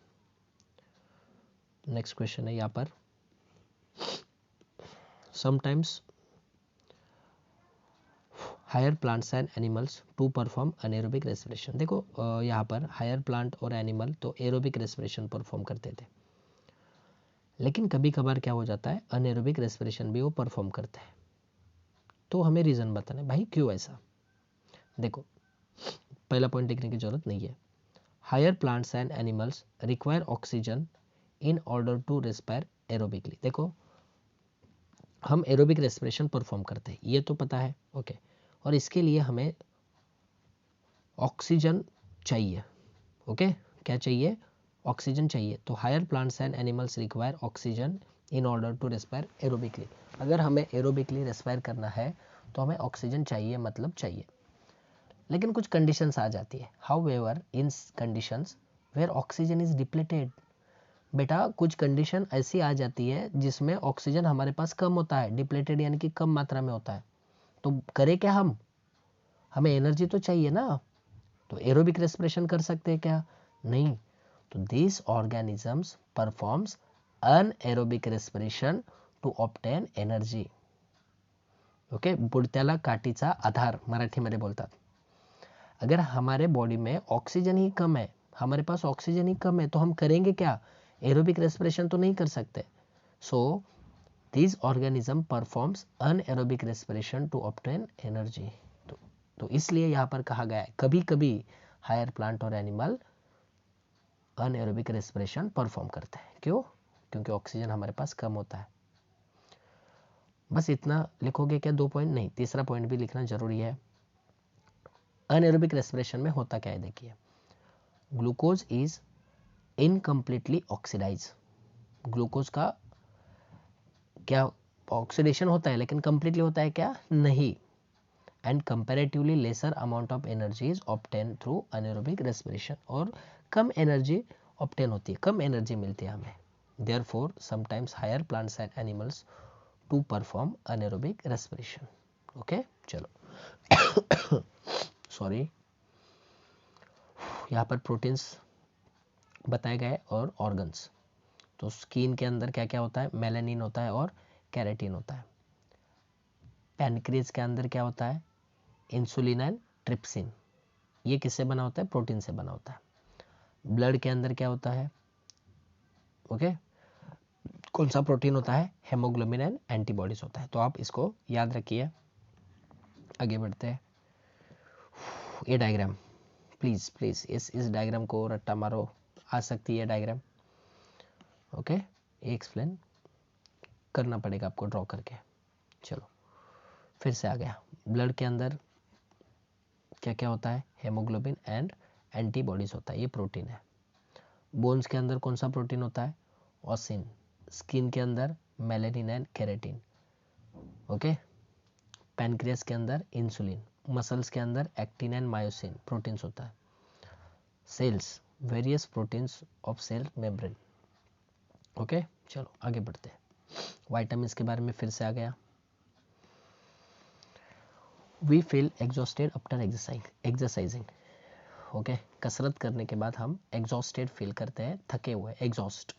नेक्स्ट क्वेश्चन है यहाँ पर, sometimes higher plants and animals to perform anaerobic respiration. देखो यहाँ पर हायर प्लांट और एनिमल तो एरोबिक रेस्पिरेशन परफॉर्म करते थे, लेकिन कभी कभार क्या हो जाता है, अनएरोबिक रेस्पिरेशन भी वो परफॉर्म करते हैं। तो हमें रीजन बताना है, भाई क्यों ऐसा। देखो, पहला पॉइंट लिखने की जरूरत नहीं है। Higher plants and animals require oxygen in order to respire aerobically. देखो, हम एरोबिक रेस्पिरेशन परफॉर्म करते हैं, ये तो पता है। ओके, और इसके लिए हमें ऑक्सीजन चाहिए। ओके, क्या चाहिए? ऑक्सीजन चाहिए। तो higher plants and animals require oxygen in order to respire aerobically. अगर हमें एरोबिकली रेस्पायर करना है तो हमें ऑक्सीजन चाहिए, मतलब चाहिए। लेकिन कुछ कंडीशंस आ जाती है। However in conditions where oxygen is depleted. बेटा, कुछ कंडीशन ऐसी आ जाती है जिसमें ऑक्सीजन हमारे पास कम होता है, डिप्लीटेड यानी कि कम मात्रा में होता है। तो करें क्या हम? हमें एनर्जी तो चाहिए ना, तो एरोबिक रेस्पिरेशन कर सकते हैं क्या? नहीं। तो this organisms performs anaerobic respiration to obtain energy. Okay, बुडत्याला काठीचा आधार मराठीमध्ये बोलतात. अगर हमारे बॉडी में ऑक्सीजन ही कम है, हमारे पास ऑक्सीजन ही कम है, तो हम करेंगे क्या? एरोबिक रेस्पिरेशन तो नहीं कर सकते. So this organism performs anaerobic respiration to obtain energy. तो इसलिए यहाँ पर कहा गया है कभी कभी हायर प्लांट और एनिमल अनएरोबिक रेस्पिरेशन परफॉर्म करते हैं. क्यों? क्योंकि ऑक्सीजन हमारे पास कम होता है. बस इतना लिखोगे क्या? 2 पॉइंट नहीं, तीसरा पॉइंट भी लिखना जरूरी है. अनएरोबिक रेस्पिरेशन में होता क्या है देखिए. Glucose is incompletely oxidise. Glucose का क्या ऑक्सीडेशन होता है, लेकिन कंप्लीटली होता है क्या? नहीं. And comparatively lesser amount of energy is obtain through anaerobic respiration. और कम एनर्जी ऑब्टेन होती है, कम एनर्जी मिलती है हमें. Therefore sometimes higher plants and animals to perform anaerobic respiration. Okay, चलो. सॉरी, यहाँ पर प्रोटीन्स बताए गए और ऑर्गन्स. तो स्किन के अंदर क्या क्या होता है? मेलानिन होता है और कैरेटिन होता है. पैनक्रियाज के अंदर क्या होता है? Insulin and trypsin. ये किससे बना होता है? प्रोटीन से बना होता है. ब्लड के अंदर क्या होता है? ओके, कौन सा प्रोटीन होता है? हेमोग्लोबिन एंड एंटीबॉडीज होता है. तो आप इसको याद रखिए. आगे बढ़ते हैं. ये डायग्राम प्लीज प्लीज इस डायग्राम को रट्टा मारो, आ सकती है डायग्राम. ओके, ये एक्सप्लेन करना पड़ेगा आपको ड्रॉ करके. चलो, फिर से आ गया. ब्लड के अंदर क्या क्या होता है? हेमोग्लोबिन एंड एंटीबॉडीज होता है, ये प्रोटीन है. बोन्स के अंदर कौन सा प्रोटीन होता है? ऑसिन. स्किन के अंदर melanin and keratin. Okay, pancreas के अंदर इंसुलिन. मसल्स के अंदर एक्टिन एंड मायोसिन प्रोटीन्स होता है. Cells various proteins of cell membrane. Okay, चलो आगे बढ़ते हैं. विटामिन्स के बारे में फिर से आ गया. We feel exhausted after exercising. Okay, कसरत करने के बाद हम एग्जॉस्टेड फील करते हैं, थके हुए, exhaust.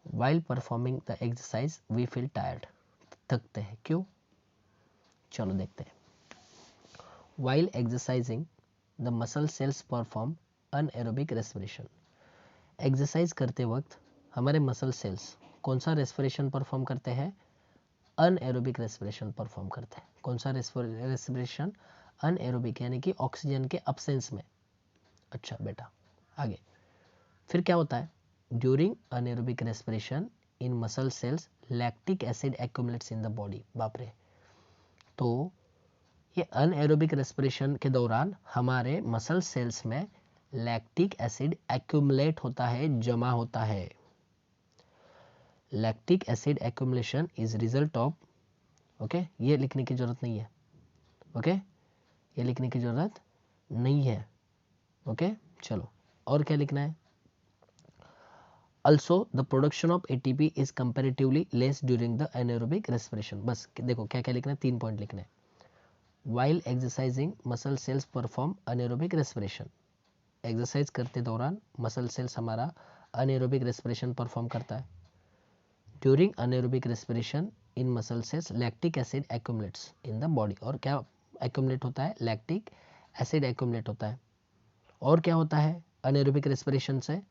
While performing the exercise we feel tired. थकते हैं, क्यों? चलो देखते हैं. While exercising the muscle cells perform anaerobic respiration. Exercise करते वक्त हमारे मसल सेल्स कौन सा रेस्पिरेशन परफॉर्म करते हैं? अनएरोबिक रेस्पिरेशन परफॉर्म करते हैं. कौन सा रेस्पिरेशन? अनएरोबिक, यानी कि ऑक्सीजन के अब्सेंस में. अच्छा बेटा, आगे फिर क्या होता है? During anaerobic respiration in muscle cells lactic acid accumulates in the body. बाप रे. तो ये अनएरोबिक रेस्पिरेशन के दौरान हमारे मसल सेल्स में लैक्टिक एसिड एक्यूमुलेट होता है, जमा होता है. Lactic acid accumulation is result of. Okay, ये लिखने की जरूरत नहीं है. ओके, ये लिखने की जरूरत नहीं है. ओके, चलो और क्या लिखना है? Also, the production of ATP is comparatively less during the anaerobic respiration. बस देखो क्या क्या लिखना है, 3 पॉइंट लिखने हैं. While exercising, muscle cells perform anaerobic respiration. Exercise करते दौरान मसल सेल्स हमारा अनएरोबिक रेस्पिरेशन परफॉर्म करता है. During anaerobic respiration in muscle cells lactic acid accumulates in the body. और क्या एक्यूमुलेट होता है? लैक्टिक एसिड एक्यूमुलेट होता है. और क्या होता है अनएरोबिक रेस्पिरेशन से?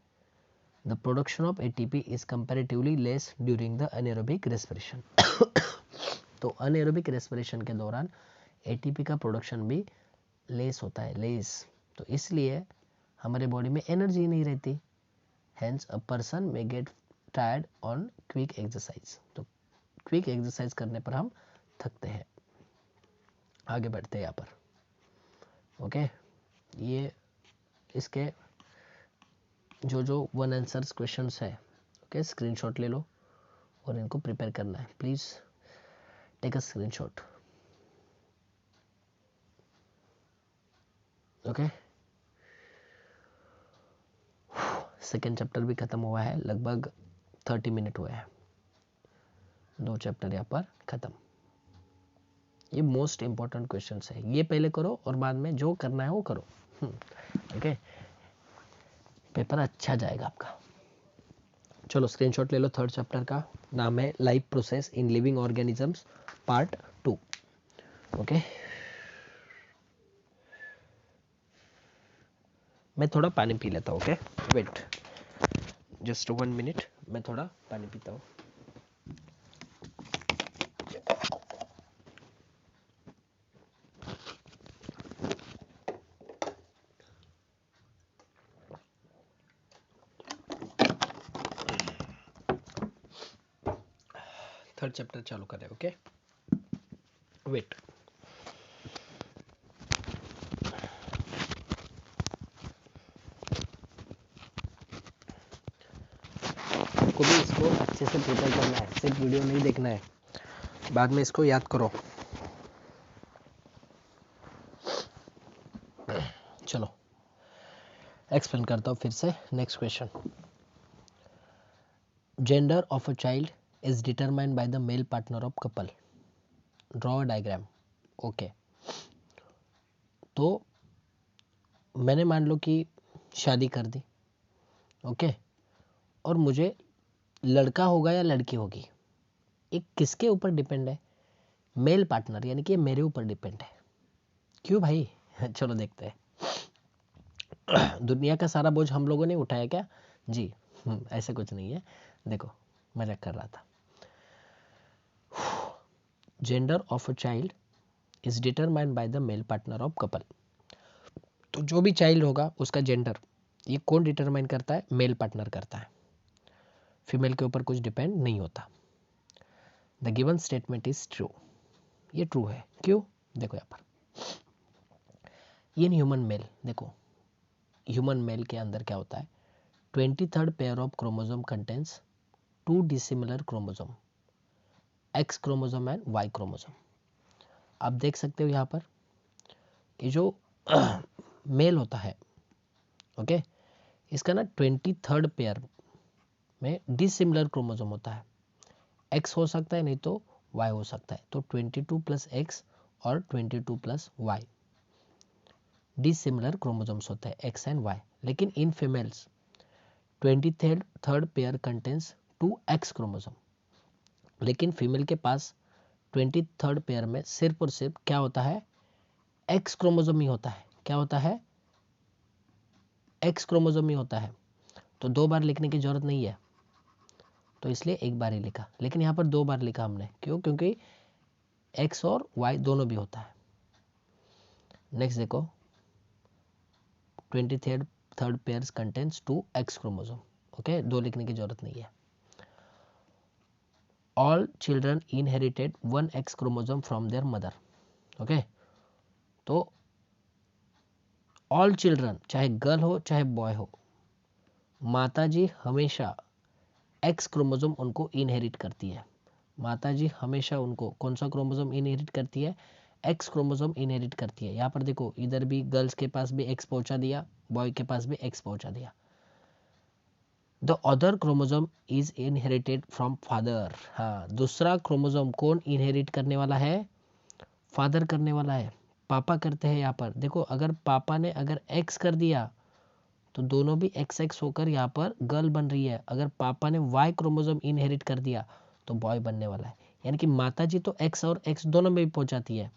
The production of ATP is comparatively less during the anaerobic respiration. तो अनएरोबिक रेस्पिरेशन के दौरान ATP का प्रोडक्शन भी लेस होता है, लेस. तो इसलिए हमारे बॉडी में एनर्जी नहीं रहती. Hence a person may get tired on quick exercise. तो क्विक एक्सरसाइज करने पर हम थकते हैं. आगे बढ़ते हैं यहाँ पर. ओके, ये इसके जो जो 1 आंसर्स क्वेश्चंस है, ओके, स्क्रीनशॉट ले लो और इनको प्रिपेयर करना है. Please take a screenshot. Okay, second chapter भी खत्म हुआ है. लगभग 30 मिनट हुए हैं. 2 चैप्टर यहाँ पर खत्म. ये मोस्ट इंपॉर्टेंट क्वेश्चन है, ये पहले करो और बाद में जो करना है वो करो। ओके, पेपर अच्छा जाएगा आपका। चलो स्क्रीनशॉट ले लो। थर्ड चैप्टर का नाम है life process in living organisms part 2। Okay, मैं थोड़ा पानी पी लेता हूँ। ओके, वेट जस्ट 1 मिनट, मैं थोड़ा पानी पीता हूँ। थर्ड चैप्टर चालू करें। Okay, wait. आपको भी इसको अच्छे से प्रिपेयर करना है, सिर्फ वीडियो नहीं देखना है, बाद में इसको याद करो। चलो एक्सप्लेन करता हूँ फिर से। Next question, gender of a child is determined by the male partner of couple, draw a diagram. Okay, तो मैंने मान लो कि शादी कर दी। ओके, और मुझे लड़का होगा या लड़की होगी, एक किसके ऊपर डिपेंड है? मेल पार्टनर, यानी कि ये मेरे ऊपर डिपेंड है। क्यों भाई? चलो देखते हैं। दुनिया का सारा बोझ हम लोगों ने उठाया क्या जी? ऐसे कुछ नहीं है, देखो मजाक कर रहा था। Gender of a child is determined by the male partner of couple. तो जो भी चाइल्ड होगा उसका जेंडर ये कौन डिटरमाइन करता है? मेल पार्टनर करता है, फीमेल के ऊपर कुछ डिपेंड नहीं होता। The given statement is true, ये ट्रू है। क्यों? देखो यहाँ पर इन ह्यूमन मेल, देखो ह्यूमन मेल के अंदर क्या होता है? 23rd pair of chromosome contains 2 dissimilar chromosome, X chromosome and Y chromosome. आप देख सकते हो यहाँ पर कि जो मेल होता है, ओके, इसका ना 23rd पेयर में डिसिमिलर क्रोमोसोम होता है। एक्स हो सकता है, नहीं तो वाई हो सकता है। तो 22 प्लस एक्स और 22 प्लस वाई डिसिमिलर क्रोमोसोम्स होते हैं, एक्स एंड वाई। लेकिन in females 23rd pair contains 2 X chromosome. लेकिन फीमेल के पास 23rd पेयर में सिर्फ और सिर्फ क्या होता है? एक्स क्रोमोसोम ही होता है। क्या होता है? एक्स क्रोमोसोम ही होता है। तो 2 बार लिखने की जरूरत नहीं है, तो इसलिए एक बार ही लिखा। लेकिन यहाँ पर 2 बार लिखा हमने, क्यों? क्योंकि एक्स और वाई दोनों भी होता है। नेक्स्ट देखो, 23rd pair contains 2 X chromosome. Okay, 2 लिखने की जरूरत नहीं है। All children inherited 1 x chromosome from there mother. Okay, तो ऑल चिल्ड्रन, चाहे गर्ल हो चाहे बॉय हो, माताजी हमेशा एक्स क्रोमोसोम उनको इनहेरिट करती है। माताजी हमेशा उनको कौन सा क्रोमोसोम इनहेरिट करती है? एक्स क्रोमोसोम इनहेरिट करती है। यहाँ पर देखो, इधर भी गर्ल्स के पास भी एक्स पहुंचा दिया, बॉय के पास भी एक्स पहुंचा दिया। The other chromosome is inherited from father. हाँ, दूसरा क्रोमोसोम कौन इनहेरिट करने वाला है? फादर करने वाला है, पापा करते हैं। यहाँ पर देखो, अगर पापा ने अगर एक्स कर दिया तो दोनों भी एक्स एक्स होकर यहाँ पर गर्ल बन रही है। अगर पापा ने वाई क्रोमोसोम इनहेरिट कर दिया तो बॉय बनने वाला है। यानी कि माता जी तो एक्स और एक्स दोनों में भी पहुंचाती है।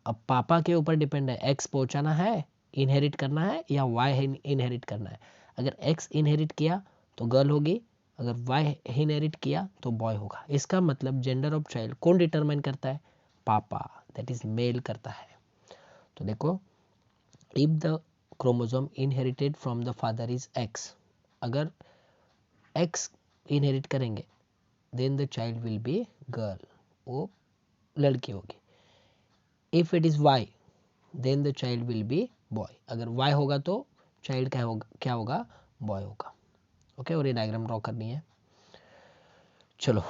अब पापा के ऊपर डिपेंड है, एक्स पहुंचाना है, इनहेरिट करना है, या वाई इनहेरिट करना है। अगर एक्स इनहेरिट किया तो गर्ल होगी, अगर वाई इनहेरिट किया तो बॉय होगा। इसका मतलब जेंडर ऑफ चाइल्ड कौन डिटरमाइन करता है? पापा, दैट इज मेल करता है। तो देखो, if the chromosome inherited from the father is X, अगर एक्स इनहेरिट करेंगे then the child will be girl, वो लड़की होगी। If it is Y then the child will be boy, अगर वाई होगा तो चाइल्ड क्या होगा? बॉय होगा। ओके, और ये डायग्राम ड्रॉ करनी है। चलो,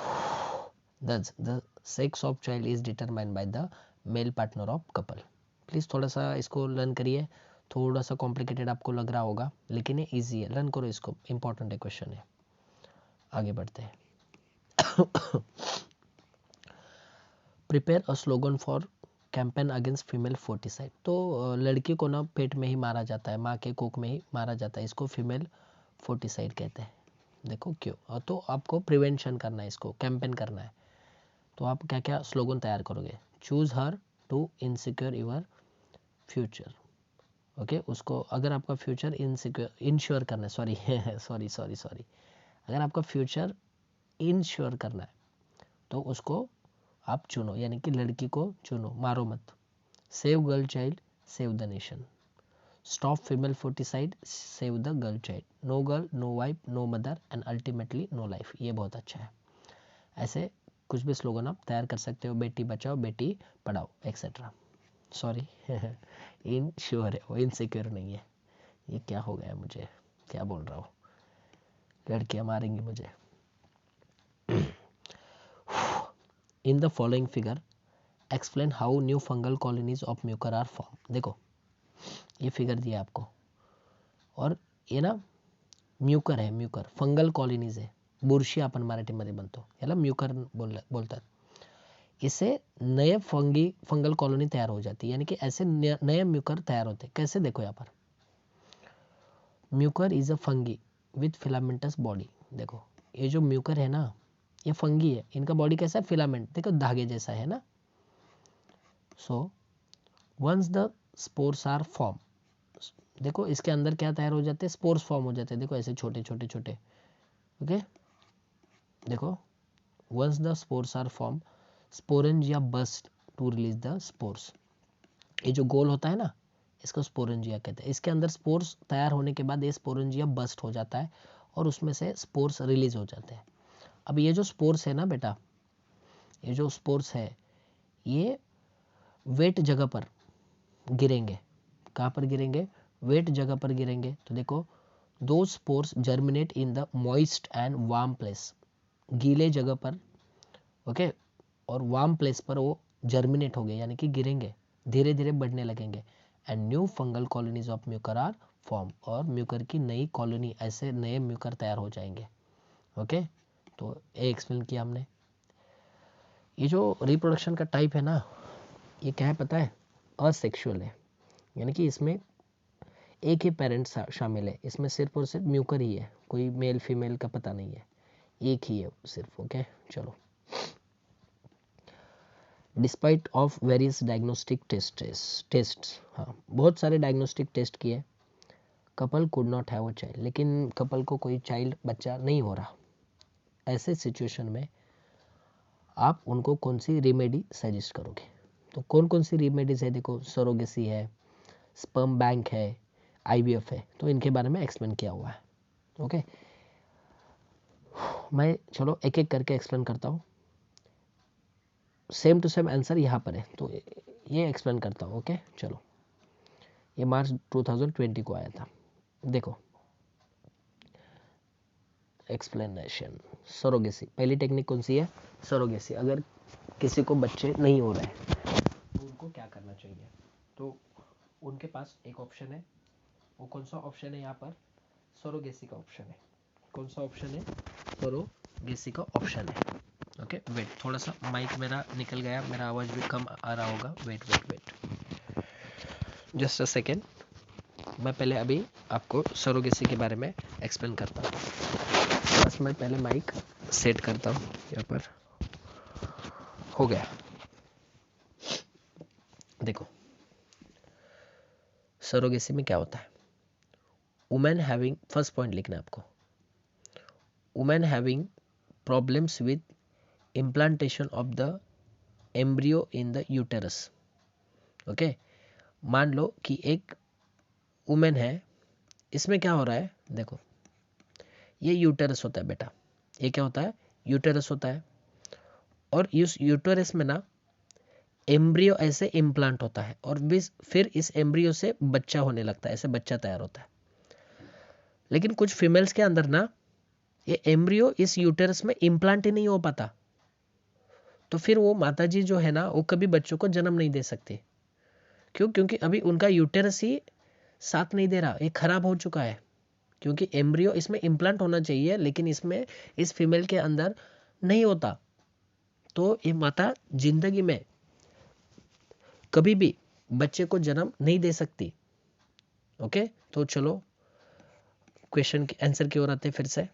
the sex of child is determined by the male partner of couple. Please थोड़ा सा इसको लर्न करिए। थोड़ा सा कॉम्प्लिकेटेड आपको लग रहा होगा, लेकिन ये इजी है, लर्न करो इसको, इंपॉर्टेंट है क्वेश्चन है। आगे बढ़ते हैं। Prepare a slogan for campaign against female foeticide. तो लड़की को ना पेट में ही मारा जाता है, माँ के कोख में ही मारा जाता है, इसको फीमेल फोर्टिसाइड कहते हैं। देखो क्यों, तो आपको प्रिवेंशन करना है, इसको कैंपेन करना है। तो आप क्या क्या स्लोगन तैयार करोगे? Choose her to insecure your future. Okay, उसको अगर आपका फ्यूचर इंश्योर करना है, सॉरी, अगर आपका फ्यूचर इंश्योर करना है तो उसको आप चुनो, यानी कि लड़की को चुनो, मारो मत। Save girl child, save the nation. Stop female foeticide, save the girl child. No girl, no wife, no mother and ultimately no life. ये बहुत अच्छा है। ऐसे कुछ भी स्लोगन आप तैयार कर सकते हो, Beti Bachao, Beti Padhao, etcetera. Sorry ensure है वो, इनसिक्योर नहीं है। ये क्या हो गया मुझे, क्या बोल रहा हूँ, लड़कियां मारेंगी मुझे। In the following figure explain how new fungal colonies of mucor are form. देखो ये फिगर दिया आपको, और ये ना म्यूकर है, म्यूकर फंगल कॉलोनीज है, बुरशी आपण मराठीमध्ये म्हणतो, याला म्यूकर बोलतात। इससे नए फंगल कॉलोनी तैयार हो जाती है, यानी कि ऐसे नए म्यूकर तैयार होते। कैसे? देखो यहाँ पर, Mucor is a fungi with filamentous body. देखो ये जो म्यूकर है ना, ये फंगी है, इनका बॉडी कैसा है? फिलामेंट, देखो धागे जैसा है ना। So once the spores are form, देखो इसके अंदर क्या तैयार हो जाते हैं? स्पोर्स फॉर्म हो जाते हैं, देखो ऐसे छोटे छोटे छोटे। ओके, देखो once the spores are form, sporangia burst to release the spores. ये जो गोल होता है ना, इसको स्पोरेंजिया कहते हैं। इसके अंदर स्पोर्स तैयार होने के बाद ये स्पोरेंजिया बस्ट हो जाता है और उसमें से स्पोर्स रिलीज हो जाते हैं। अब ये जो स्पोर्स है ना बेटा, ये जो स्पोर्स है ये वेट जगह पर गिरेंगे। कहाँ पर गिरेंगे? वेट जगह पर गिरेंगे। तो देखो दो spores germinate in the moist and warm place, गीले जगह पर, ओके, और वार्म प्लेस पर वो जर्मिनेट हो गए, यानी कि गिरेंगे, धीरे धीरे बढ़ने लगेंगे। And new fungal colonies of mucor are form, और म्यूकर की नई कॉलोनी, ऐसे नए म्यूकर तैयार हो जाएंगे। ओके, तो ये एक्सप्लेन किया हमने। ये जो रिप्रोडक्शन का टाइप है ना, ये क्या है पता है? असेक्सुअल है, यानी कि इसमें एक ही पेरेंट शामिल है, इसमें सिर्फ और सिर्फ म्यूकर ही है, कोई मेल फीमेल का पता नहीं है, एक ही है सिर्फ। ओके चलो, despite of various diagnostic tests, हाँ बहुत सारे डायग्नोस्टिक टेस्ट किए, couple could not have a child, लेकिन कपल को कोई चाइल्ड बच्चा नहीं हो रहा। ऐसे सिचुएशन में आप उनको कौन सी रिमेडी सजेस्ट करोगे? तो कौन कौन सी रिमेडीज है? देखो सरोगेसी है, स्पर्म बैंक है, IVF है, तो इनके बारे में एक्सप्लेन किया हुआ है। ओके, मैं चलो एक एक करके एक्सप्लेन करता हूँ। सेम टू सेम आंसर यहाँ पर है, तो ये एक्सप्लेन करता हूँ। ओके चलो, ये मार्च 2020 को आया था। देखो एक्सप्लेनेशन, सरोगेसी, पहली टेक्निक कौन सी है? सरोगेसी। अगर किसी को बच्चे नहीं हो रहे हैं तो उनको क्या करना चाहिए? तो उनके पास एक ऑप्शन है, वो कौन सा ऑप्शन है? यहाँ पर सरोगेसी का ऑप्शन है। कौन सा ऑप्शन है? सरोगेसी का ऑप्शन है। ओके वेट, थोड़ा सा माइक मेरा निकल गया, मेरा आवाज़ भी कम आ रहा होगा। वेट जस्ट अ सेकेंड, मैं पहले अभी आपको सरोगेसी के बारे में एक्सप्लेन करता हूँ। बस मैं पहले माइक सेट करता हूँ, यहाँ पर हो गया। देखो सरोगेसी में क्या होता है? वुमेन हैविंग, फर्स्ट पॉइंट लिखना है आपको, women having problems with implantation of the embryo in the uterus. Okay, मान लो कि एक वुमेन है, इसमें क्या हो रहा है? देखो ये यूटेरस होता है बेटा, ये क्या होता है? यूटेरस होता है, और इस यूटेरस में ना एम्ब्रियो ऐसे इम्प्लांट होता है, और फिर इस एम्ब्रियो से बच्चा होने लगता है, ऐसे बच्चा तैयार होता है। लेकिन कुछ फीमेल्स के अंदर ना ये एम्ब्रियो इस यूटेरस में इम्प्लांट ही नहीं हो पाता, तो फिर वो माताजी जो है ना, वो कभी बच्चों को जन्म नहीं दे सकती। क्यों? क्योंकि अभी उनका यूटेरस ही साथ नहीं दे रहा, ये खराब हो चुका है। क्योंकि एम्ब्रियो इसमें इम्प्लांट होना चाहिए, लेकिन इसमें इस फीमेल के अंदर नहीं होता, तो ये माता जिंदगी में कभी भी बच्चे को जन्म नहीं दे सकती। ओके, तो चलो क्वेश्चन के आंसर की ओर आते हैं फिर से।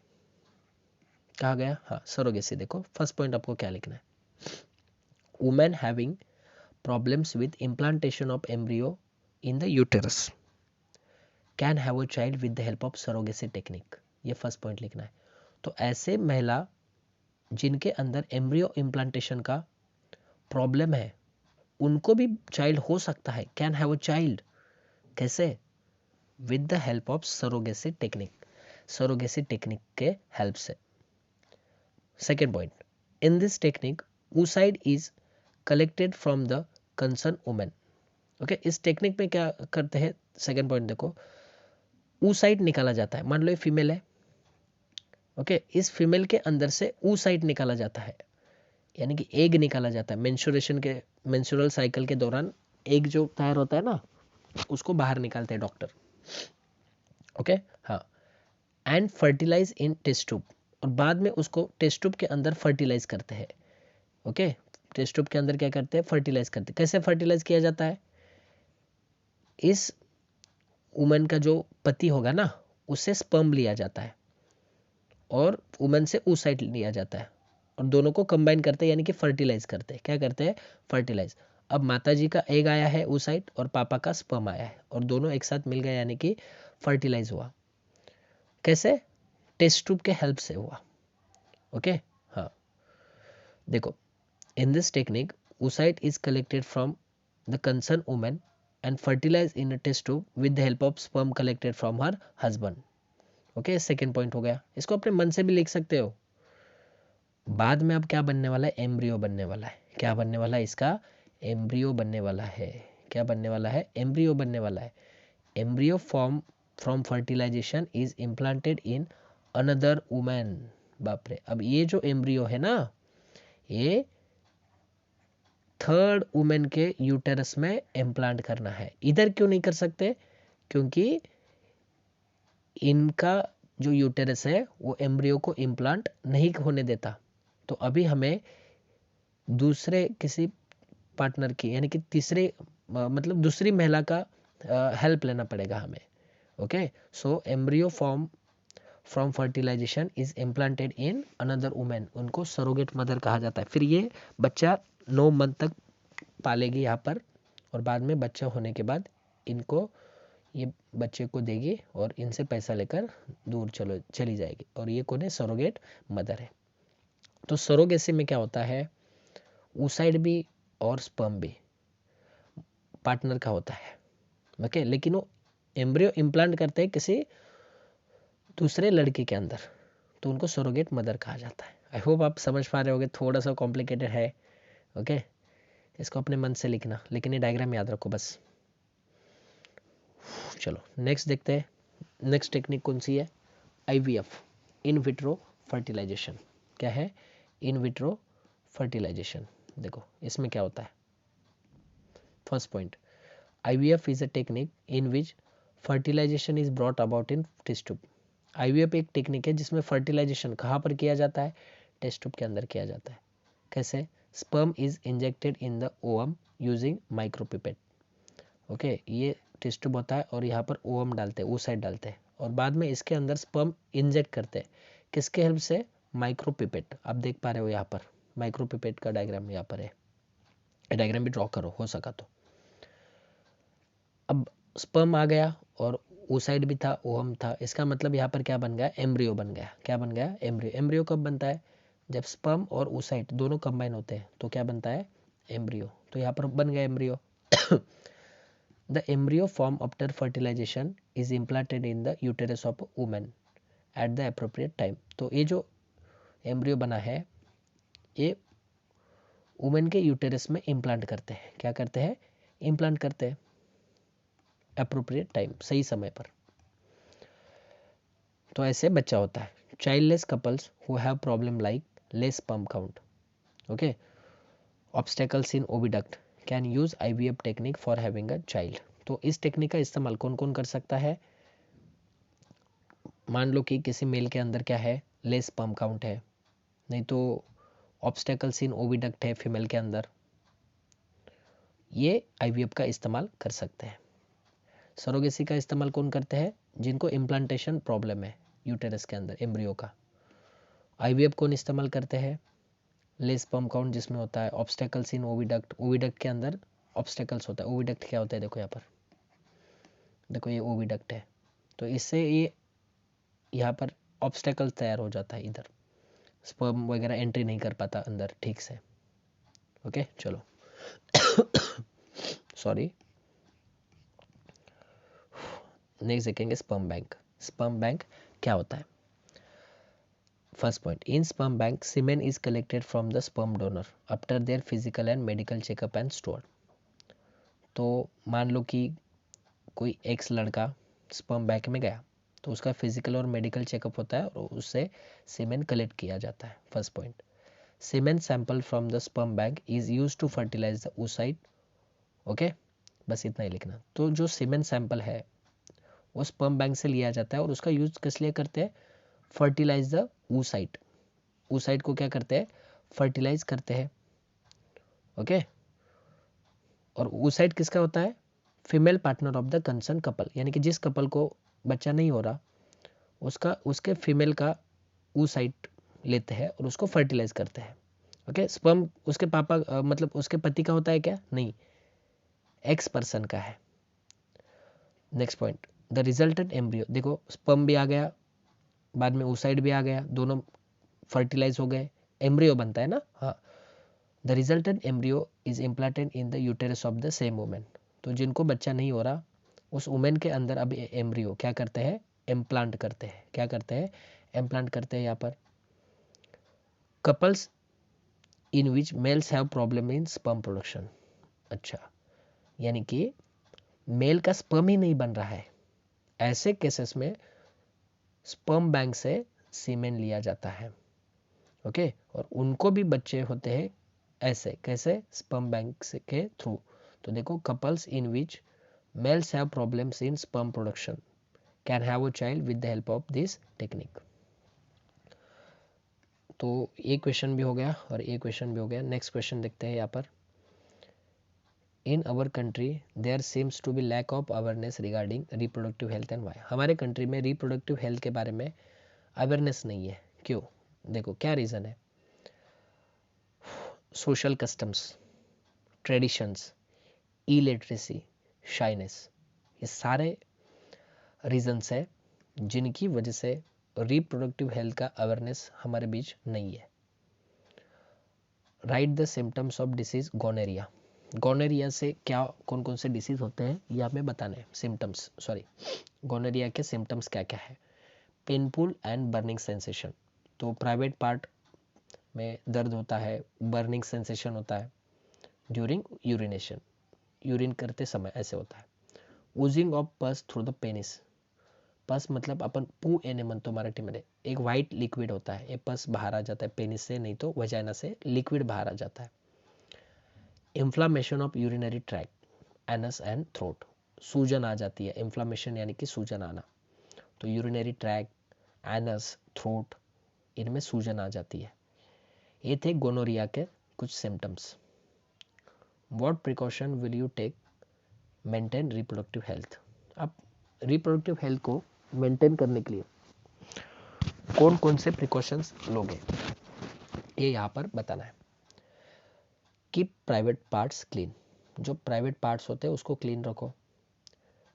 कहा गया, हाँ सरोगेसी। देखो फर्स्ट पॉइंट आपको क्या लिखना है, women having problems with implantation of embryo in the uterus can have a child with the help of surrogacy technique। ये फर्स्ट पॉइंट लिखना है। तो ऐसे महिला जिनके अंदर एम्ब्रियो इम्प्लांटेशन का प्रॉब्लम है उनको भी चाइल्ड हो सकता है, कैन हैव अ चाइल्ड। कैसे? With the help of surrogacy technique, surrogacy technique के हेल्प से। Second point, in this technique oocyte is collected from the concern women. Okay, इस टेक्निक में क्या करते हैं, सेकेंड पॉइंट देखो, oocyte निकाला जाता है। मान लो ये फीमेल है, ओके, इस फीमेल के अंदर से oocyte निकाला जाता है, यानी कि एग निकाला जाता है। मेंस्ट्रुएशन के, मेंस्ट्रुअल साइकिल के दौरान एग जो तैयार होता है ना, उसको बाहर निकालते हैं डॉक्टर। ओके, हाँ, and fertilize in test tube, और बाद में उसको टेस्ट ट्यूब के अंदर फर्टिलाइज करते हैं। ओके, टेस्ट ट्यूब के अंदर क्या करते हैं, फर्टिलाइज करते हैं। कैसे फर्टिलाइज किया जाता है, इस वुमेन का जो पति होगा ना, उससे स्पर्म लिया जाता है और वुमेन से oocyte लिया जाता है, और दोनों को कंबाइन करते हैं, यानी कि फर्टिलाइज करते हैं। क्या करते हैं, फर्टिलाइज। अब माता जी का एग आया है oocyte और पापा का स्पर्म आया है, और दोनों एक साथ मिल गए, यानी कि फर्टिलाइज हुआ। कैसे? टेस्ट ट्यूब के हेल्प से हुआ। ओके, हाँ, देखो, in this technique oocyte is collected from the concern women and fertilize in a test tube with the help of sperm collected from her husband. Okay, second point हो गया। इसको अपने मन से भी लिख सकते हो। बाद में अब क्या बनने वाला है, एम्ब्रियो बनने वाला है। क्या बनने वाला है इसका, एम्ब्रियो बनने वाला है। क्या बनने वाला है, एम्ब्रियो बनने वाला है। Embryo form from fertilization is implanted in another women. बाप रे, अब ये जो एम्ब्रियो है ना, ये थर्ड वुमेन के यूटेरस में इम्प्लांट करना है। इधर क्यों नहीं कर सकते, क्योंकि इनका जो यूटेरस है वो एम्ब्रियो को इम्प्लांट नहीं होने देता। तो अभी हमें दूसरे किसी पार्टनर की, यानी कि तीसरे मतलब दूसरी महिला का हेल्प लेना पड़ेगा हमें। Okay, so embryo form from fertilization is implanted in another women, उनको सरोगेट मदर कहा जाता है। फिर ये बच्चा 9 मंथ तक पालेगी यहाँ पर, और बाद में बच्चा होने के बाद इनको, ये बच्चे को देगी और इनसे पैसा लेकर दूर चली जाएगी, और ये कौन है, सरोगेट मदर है। तो सरोगेसी में क्या होता है, oocyte भी और स्पर्म भी पार्टनर का होता है। ओके, लेकिन वो एम्ब्रियो इम्प्लांट करते हैं किसी दूसरे लड़के के अंदर, तो उनको सरोगेट मदर कहा जाता है। आई होप आप समझ पा रहे होगे, थोड़ा सा कॉम्प्लिकेटेड है। ओके, इसको अपने मन से लिखना, लेकिन ये डायग्राम याद रखो बस। चलो नेक्स्ट देखते हैं, नेक्स्ट टेक्निक कौन सी है, IVF, इन विट्रो फर्टिलाइजेशन। क्या है, इन विट्रो फर्टिलाइजेशन। देखो इसमें क्या होता है, first point, IVF is a technique in which fertilization is brought about in test tube। IVF एक टेक्निक है जिसमें फर्टिलाइजेशन कहाँ पर किया जाता है, टेस्ट ट्यूब के अंदर किया जाता है। कैसे, sperm is injected in the ovum using micropipette. Okay, ये टेस्ट ट्यूब होता है और यहाँ पर ओवम डालते हैं, oocyte डालते हैं, और बाद में इसके अंदर स्पर्म इंजेक्ट करते हैं। किसके हेल्प से, माइक्रोपिपेट। आप देख पा रहे हो यहाँ पर माइक्रोपिपेट का डायग्राम यहाँ पर है, डायग्राम भी ड्रॉ करो हो सका तो। अब स्पर्म आ गया और oocyte भी था, ओवम था, इसका मतलब यहाँ पर क्या बन गया, एम्ब्रियो बन गया। क्या बन गया, एम्ब्रियो। एम्ब्रियो कब बनता है, जब स्पर्म और oocyte दोनों कंबाइन होते हैं, तो क्या बनता है, एम्ब्रियो। तो यहाँ पर बन गया embryo. The embryo form after fertilization is implanted in the uterus of women at the appropriate time. तो ये जो एम्ब्रियो बना है, ये वुमेन के यूटेरस में इम्प्लांट करते हैं। क्या करते हैं, इम्प्लांट करते हैं अप्रोप्रिएट टाइम, सही समय पर। तो ऐसे बच्चा होता है। Childless couples who have problem like less sperm count, okay, obstacles in oviduct can use IVF technique for having a child. तो इस टेक्निक का इस्तेमाल कौन कौन कर सकता है, मान लो कि किसी मेल के अंदर क्या है, लेस स्पर्म काउंट है, नहीं तो ऑब्स्टेकल्स इन ओविडक्ट है फीमेल के अंदर, ये आईवीएफ का इस्तेमाल कर सकते हैं। सरोगेसी का इस्तेमाल कौन करते हैं? जिनको इम्प्लांटेशन प्रॉब्लम है यूटेरस के अंदर एम्ब्रियो का। आईवीएफ कौन इस्तेमाल करते हैं? लेस स्पर्म काउंट जिसमें होता है, ऑब्स्टेकल्स इन ओविडक्ट, ओविडक्ट के अंदर ऑब्स्टेकल्स होता है। ओविडक्ट क्या होता है? देखो यहाँ पर, देखो ये ओविडक्ट है, तो इससे ये यहाँ पर ऑब्स्टेकल तैयार हो जाता है, इधर स्पर्म वगैरह एंट्री नहीं कर पाता अंदर ठीक से। ओके चलो सॉरी। नेक्स्ट देखेंगे स्पर्म बैंक। स्पर्म बैंक क्या होता है? First point, in sperm bank semen is collected from the sperm donor after their physical and medical checkup and store. तो मान लो कि कोई एक्स लड़का स्पर्म बैंक में गया, तो उसका फिजिकल और मेडिकल चेकअप होता है और उससे सीमेन कलेक्ट किया जाता है। First point, semen sample from the sperm bank is use to fertilize the oocyte। Okay, बस इतना ही लिखना। तो जो सीमेन सैंपल है वो स्पर्म बैंक से लिया जाता है और उसका यूज किस लिए करते हैं? Fertilise the oocyte। oocyte को क्या करते हैं? फर्टिलाइज करते हैं। ओके, और oocyte किसका होता है? Female partner of the concern couple, यानी कि जिस कपल को बच्चा नहीं हो रहा उसके फीमेल का oocyte लेते हैं और उसको फर्टिलाइज करते हैं। ओके, स्पर्म उसके पापा मतलब उसके पति का होता है क्या? नहीं, एक्स पर्सन का है। Next point, the resultant embryo. देखो स्पर्म भी आ गया, बाद में oocyte भी आ गया, दोनों फर्टिलाइज हो गए, एम्ब्रियो बनता है ना। हाँ, the resultant embryo is implanted in the uterus of the same women. तो जिनको बच्चा नहीं हो रहा उस वुमेन के अंदर अब एम्ब्रियो क्या करते हैं? इम्प्लांट करते हैं। क्या करते हैं? इम्प्लांट करते हैं। यहाँ पर couples in which males have problem in sperm production. अच्छा, यानी कि मेल का स्पर्म ही नहीं बन रहा है, ऐसे केसेस में स्पर्म बैंक से सीमेन लिया जाता है। ओके, और उनको भी बच्चे होते हैं ऐसे, कैसे? स्पर्म बैंक से के थ्रू। तो देखो, couples in which males have problems in sperm production can have a child with the help of this technique. तो ये क्वेश्चन भी हो गया और ये क्वेश्चन भी हो गया। नेक्स्ट क्वेश्चन देखते हैं यहाँ पर। In our country there seems to be lack of awareness regarding reproductive health and why. हमारे कंट्री में रिप्रोडक्टिव हेल्थ के बारे में अवेयरनेस नहीं है। क्यों? देखो क्या रीज़न है। Social customs, traditions, illiteracy, shyness, ये सारे रीजंस है जिनकी वजह से रिप्रोडक्टिव हेल्थ का अवेयरनेस हमारे बीच नहीं है। Write the symptoms of disease gonorrhea. Gonorrhea से क्या कौन कौन से डिसीज होते हैं ये हमें बताने हैं। सिम्टम्स, सॉरी, गोनेरिया के सिम्टम्स क्या क्या है? Painful and burning sensation. तो प्राइवेट पार्ट में दर्द होता है, बर्निंग सेंसेशन होता है ड्यूरिंग यूरिनेशन, यूरिन करते समय ऐसे होता है। ओजिंग ऑफ पस थ्रू द पेनिस। पस मतलब अपन पू एने म्हणतो मराठीमध्ये, एक वाइट लिक्विड होता है, ये पस बाहर आ जाता है पेनिस से, नहीं तो वजाइना से लिक्विड बाहर आ जाता है। Inflammation of urinary track, anus and throat, सूजन आ जाती है। इन्फ्लामेशन यानी कि सूजन आना। तो यूरिनरी ट्रैक, एनस, थ्रोट, इनमें सूजन आ जाती है। ये थे गोनोरिया के कुछ symptoms. What precaution will you take maintain reproductive health. अब रिप्रोडक्टिव हेल्थ को मेंटेन करने के लिए कौन कौन से प्रिकॉशंस लोगे ये यहाँ पर बताना है। Keep private parts clean. जो प्राइवेट पार्ट्स होते हैं उसको क्लीन रखो।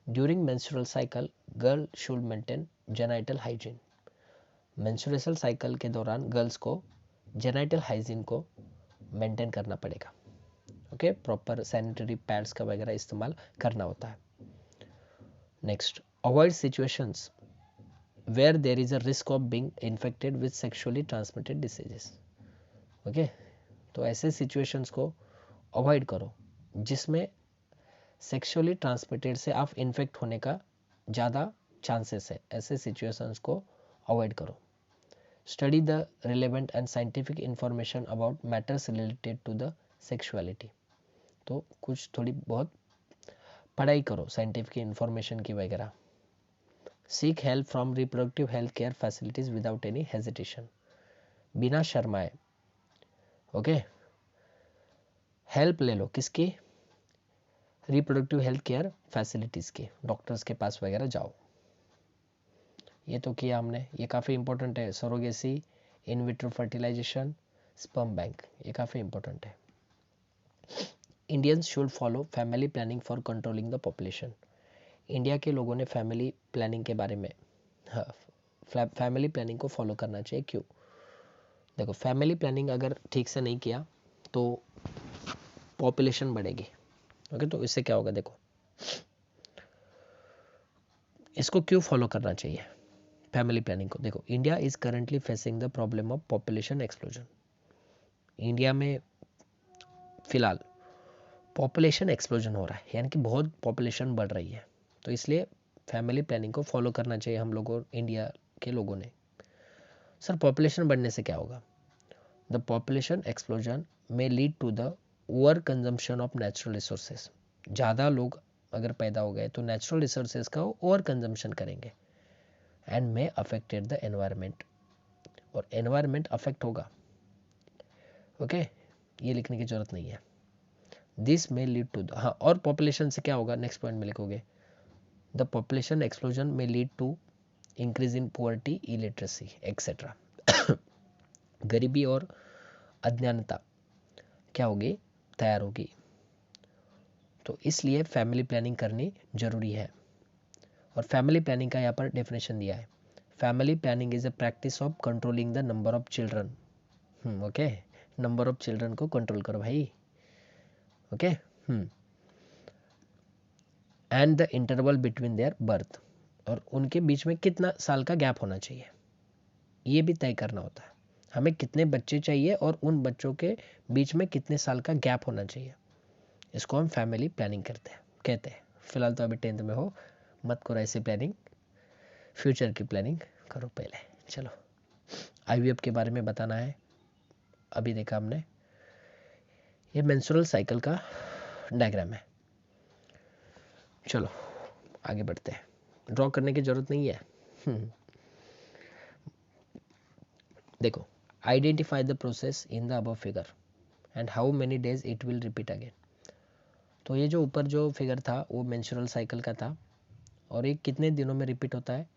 During menstrual cycle girl should maintain genital hygiene. Menstrual cycle के दौरान गर्ल्स को जेनाइटल हाइजीन को मेंटेन करना पड़ेगा। ओके, प्रॉपर सैनिटरी पैड्स का वगैरह इस्तेमाल करना होता है। Next, avoid situations where there is a risk of being infected with sexually transmitted diseases. Okay, तो ऐसे सिचुएशंस को अवॉइड करो जिसमें सेक्सुअली ट्रांसमिटेड से आप इन्फेक्ट होने का ज़्यादा चांसेस है। ऐसे सिचुएशंस को अवॉइड करो। Study the relevant and scientific information about matters related to the sexuality. तो कुछ थोड़ी बहुत पढ़ाई करो साइंटिफिक इंफॉर्मेशन की वगैरह। Seek help from reproductive health care facilities without any hesitation, बिना शर्माए। ओके, हेल्प ले लो किसकी? रिप्रोडक्टिव हेल्थ केयर फैसिलिटीज़ की, डॉक्टर्स के पास वगैरह जाओ। ये तो किया हमने, ये काफ़ी इंपॉर्टेंट है। Surrogacy, in vitro fertilization, sperm bank, ये काफ़ी इंपॉर्टेंट है। Indians should follow family planning for controlling the population. India के लोगों ने फैमिली प्लानिंग के बारे में, हाँ, फैमिली प्लानिंग को फॉलो करना चाहिए। क्यों? देखो, फैमिली प्लानिंग अगर ठीक से नहीं किया तो पॉपुलेशन बढ़ेगी। ओके, तो इससे क्या होगा? देखो, इसको क्यों फॉलो करना चाहिए फैमिली प्लानिंग को? देखो, India is currently facing the problem of population explosion. India में फिलहाल पॉपुलेशन एक्सप्लोजन हो रहा है, यानी कि बहुत पॉपुलेशन बढ़ रही है। तो इसलिए फैमिली प्लानिंग को फॉलो करना चाहिए हम लोगों, इंडिया के लोगों ने। सर, पॉपुलेशन बढ़ने से क्या होगा? द पॉपुलेशन एक्सप्लोजन में lead to the over consumption of natural resources. ज़्यादा लोग अगर पैदा हो गए तो नेचुरल रिसोर्सेज का ओवर कंजम्पशन करेंगे and may affected the environment, और एनवायरनमेंट अफेक्ट होगा। ओके, ये लिखने की जरूरत नहीं है। दिस में लीड टू द, हाँ, और पॉपुलेशन से क्या होगा? नेक्स्ट पॉइंट में लिखोगे, द पॉपुलेशन एक्सप्लोजन में lead to increase in poverty, illiteracy etcetera. गरीबी और अज्ञानता क्या होगी? तैयार होगी। तो इसलिए फैमिली प्लानिंग करनी जरूरी है। और फैमिली प्लानिंग का यहाँ पर डेफिनेशन दिया है। Family planning is a practice of controlling the number of children. Okay, number of children को कंट्रोल करो भाई। Okay, and the interval between their birth, और उनके बीच में कितना साल का गैप होना चाहिए, ये भी तय करना होता है। हमें कितने बच्चे चाहिए और उन बच्चों के बीच में कितने साल का गैप होना चाहिए, इसको हम फैमिली प्लानिंग कहते हैं। फिलहाल तो अभी 10th में हो, मत करो ऐसी प्लानिंग, फ्यूचर की प्लानिंग करो पहले। चलो, आईवीएफ के बारे में बताना है। अभी देखा हमने, ये मेंस्ट्रुअल साइकिल का डायग्राम है। चलो आगे बढ़ते हैं, ड्रॉ करने की जरूरत नहीं है। देखो, identify the process in the above figure and how many days it will repeat again. तो ये जो ऊपर जो फिगर था वो मेंस्ट्रुअल साइकिल का था, और ये कितने दिनों में रिपीट होता है?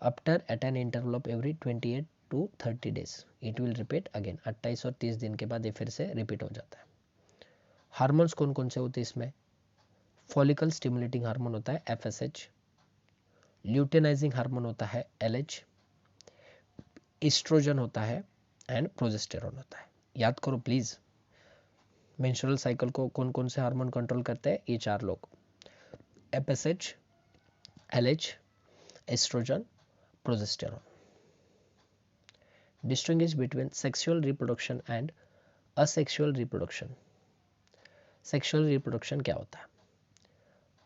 After at an interval of every 28 to 30 days it will repeat again. 28 और 30 दिन के बाद ये फिर से रिपीट हो जाता है। हार्मोन्स कौन कौन से होते हैं इसमें? फॉलिकल स्टिमुलेटिंग हार्मोन होता है FSH, ल्यूटेनाइजिंग हार्मोन होता है LH, एस्ट्रोजन होता है एंड प्रोजेस्टेरॉन होता है। याद करो प्लीज, मेंस्ट्रुअल साइकिल को कौन कौन से हार्मोन कंट्रोल करते हैं? ये 4 लोग, FSH, LH, estrogen, progesterone. Distinguish between sexual reproduction and asexual reproduction. Sexual reproduction क्या होता है?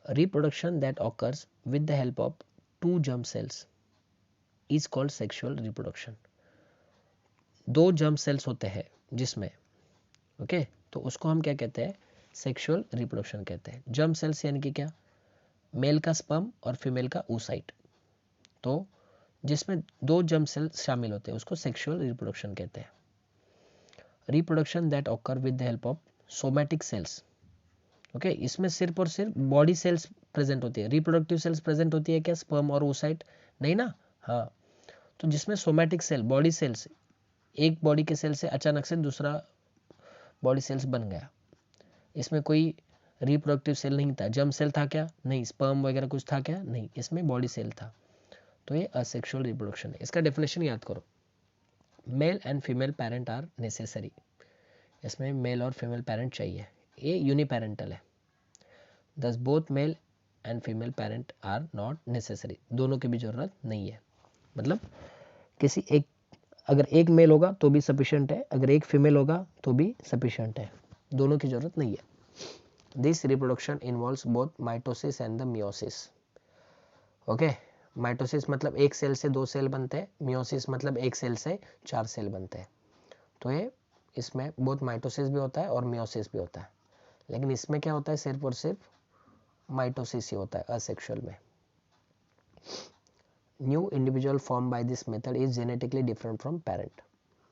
Reproduction that occurs with the help of 2 germ cells is called sexual reproduction. 2 germ cells होते हैं जिसमें, ओके, तो उसको हम क्या कहते हैं? सेक्सुअल रिप्रोडक्शन कहते हैं। जर्म सेल्स यानी कि क्या? मेल का स्पर्म और फीमेल का oocyte, तो जिसमें 2 जर्म सेल्स शामिल होते हैं उसको सेक्सुअल रिप्रोडक्शन कहते हैं। Reproduction that occur with the help of somatic cells. Okay, इसमें सिर्फ और सिर्फ बॉडी सेल्स प्रेजेंट होती है। रिप्रोडक्टिव सेल्स प्रेजेंट होती है क्या स्पर्म और oocyte? नहीं ना। हाँ, तो जिसमें सोमैटिक सेल, बॉडी सेल्स, एक बॉडी के सेल से अचानक से दूसरा बॉडी सेल्स बन गया, इसमें कोई रिप्रोडक्टिव सेल नहीं था। जर्म सेल था क्या? नहीं। स्पर्म वगैरह कुछ था क्या? नहीं, इसमें बॉडी सेल था। तो ये असेक्सुअल रिप्रोडक्शन है। इसका डेफिनेशन याद करो, male and female parent are necessary. इसमें मेल और फीमेल पेरेंट चाहिए। ये यूनिपेरेंटल है, thus both male and female parent are not necessary. दोनों की भी जरूरत नहीं है। मतलब किसी एक, अगर एक मेल होगा तो भी सफिशिएंट है, अगर एक फीमेल होगा तो भी सफिशिएंट है, दोनों की जरूरत नहीं है। This reproduction involves both mitosis and the meiosis. Okay, mitosis मतलब एक सेल से 2 सेल बनते हैं, मियोसिस मतलब एक सेल से 4 सेल बनते हैं। तो ये इसमें बहुत माइटोसिस भी होता है और मियोसिस भी होता है, लेकिन इसमें क्या होता है? सिर्फ और सिर्फ माइटोसिस ही होता है असेक्सुअल में। New individual form by this method is genetically different from parent.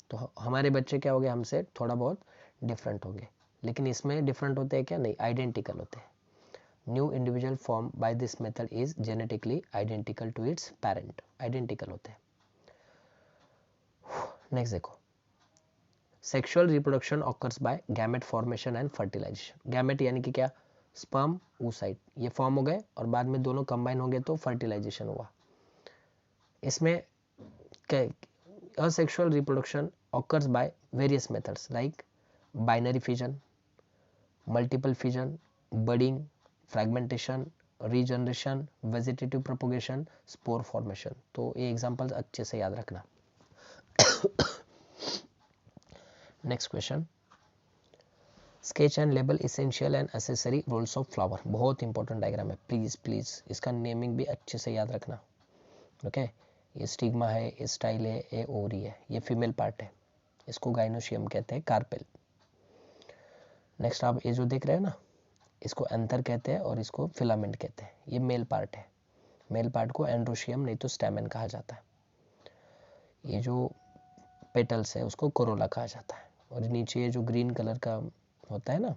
तो हमारे बच्चे क्या होंगे? हमसे थोड़ा बहुत डिफरेंट होंगे, लेकिन इसमें डिफरेंट होते हैं क्या? नहीं, आइडेंटिकल होते हैं। New individual form by this method is genetically identical to its parent, identical होते हैं। नेक्स्ट देखो, sexual reproduction occurs by gamete formation and fertilization. Gamete यानी कि क्या, स्पर्म oocyte, ये फॉर्म हो गए और बाद में दोनों कंबाइन हो गए तो फर्टिलाइजेशन हुआ। इसमें asexual reproduction occurs by various methods like binary fission, multiple fission, budding, fragmentation, regeneration, vegetative propagation, spore formation। तो ये एग्जांपल्स अच्छे से याद रखना। Next question, sketch and label essential and accessory whorls of flower. बहुत important diagram है, please please इसका naming भी अच्छे से याद रखना। ओके, ये स्टिग्मा है, ये स्टाइल है, ये ओवरी है, ये फीमेल पार्ट है, इसको गाइनोशियम कहते हैं, कार्पेल। नेक्स्ट आप ये जो देख रहे हैं ना, इसको एंथर कहते हैं और इसको फिलामेंट कहते हैं, ये मेल पार्ट है। मेल पार्ट को एंड्रोशियम नहीं तो स्टैमेन कहा जाता है। ये जो पेटल्स है उसको कोरोला कहा जाता है, और नीचे ये जो ग्रीन कलर का होता है ना,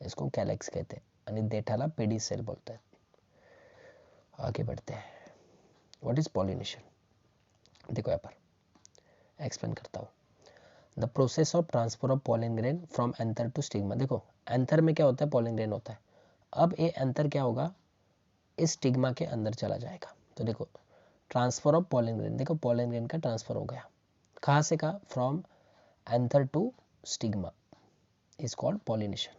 इसको कैलेक्स कहते हैं, यानी देठाला पेडी सेल बोलते हैं। आगे बढ़ते हैं, व्हाट इज पॉलिनेशन। देखो यहाँ पर एक्सप्लेन करता हूँ। The process of transfer of pollen grain from anther to stigma. देखो एंथर में क्या होता है, पॉलन ग्रेन होता है। अब ये एंथर क्या होगा, इस स्टिग्मा के अंदर चला जाएगा। तो देखो ट्रांसफर ऑफ पॉलन ग्रेन, देखो पॉलन ग्रेन का ट्रांसफर हो गया, कहाँ से कहाँ, from anther to stigma, is called pollination.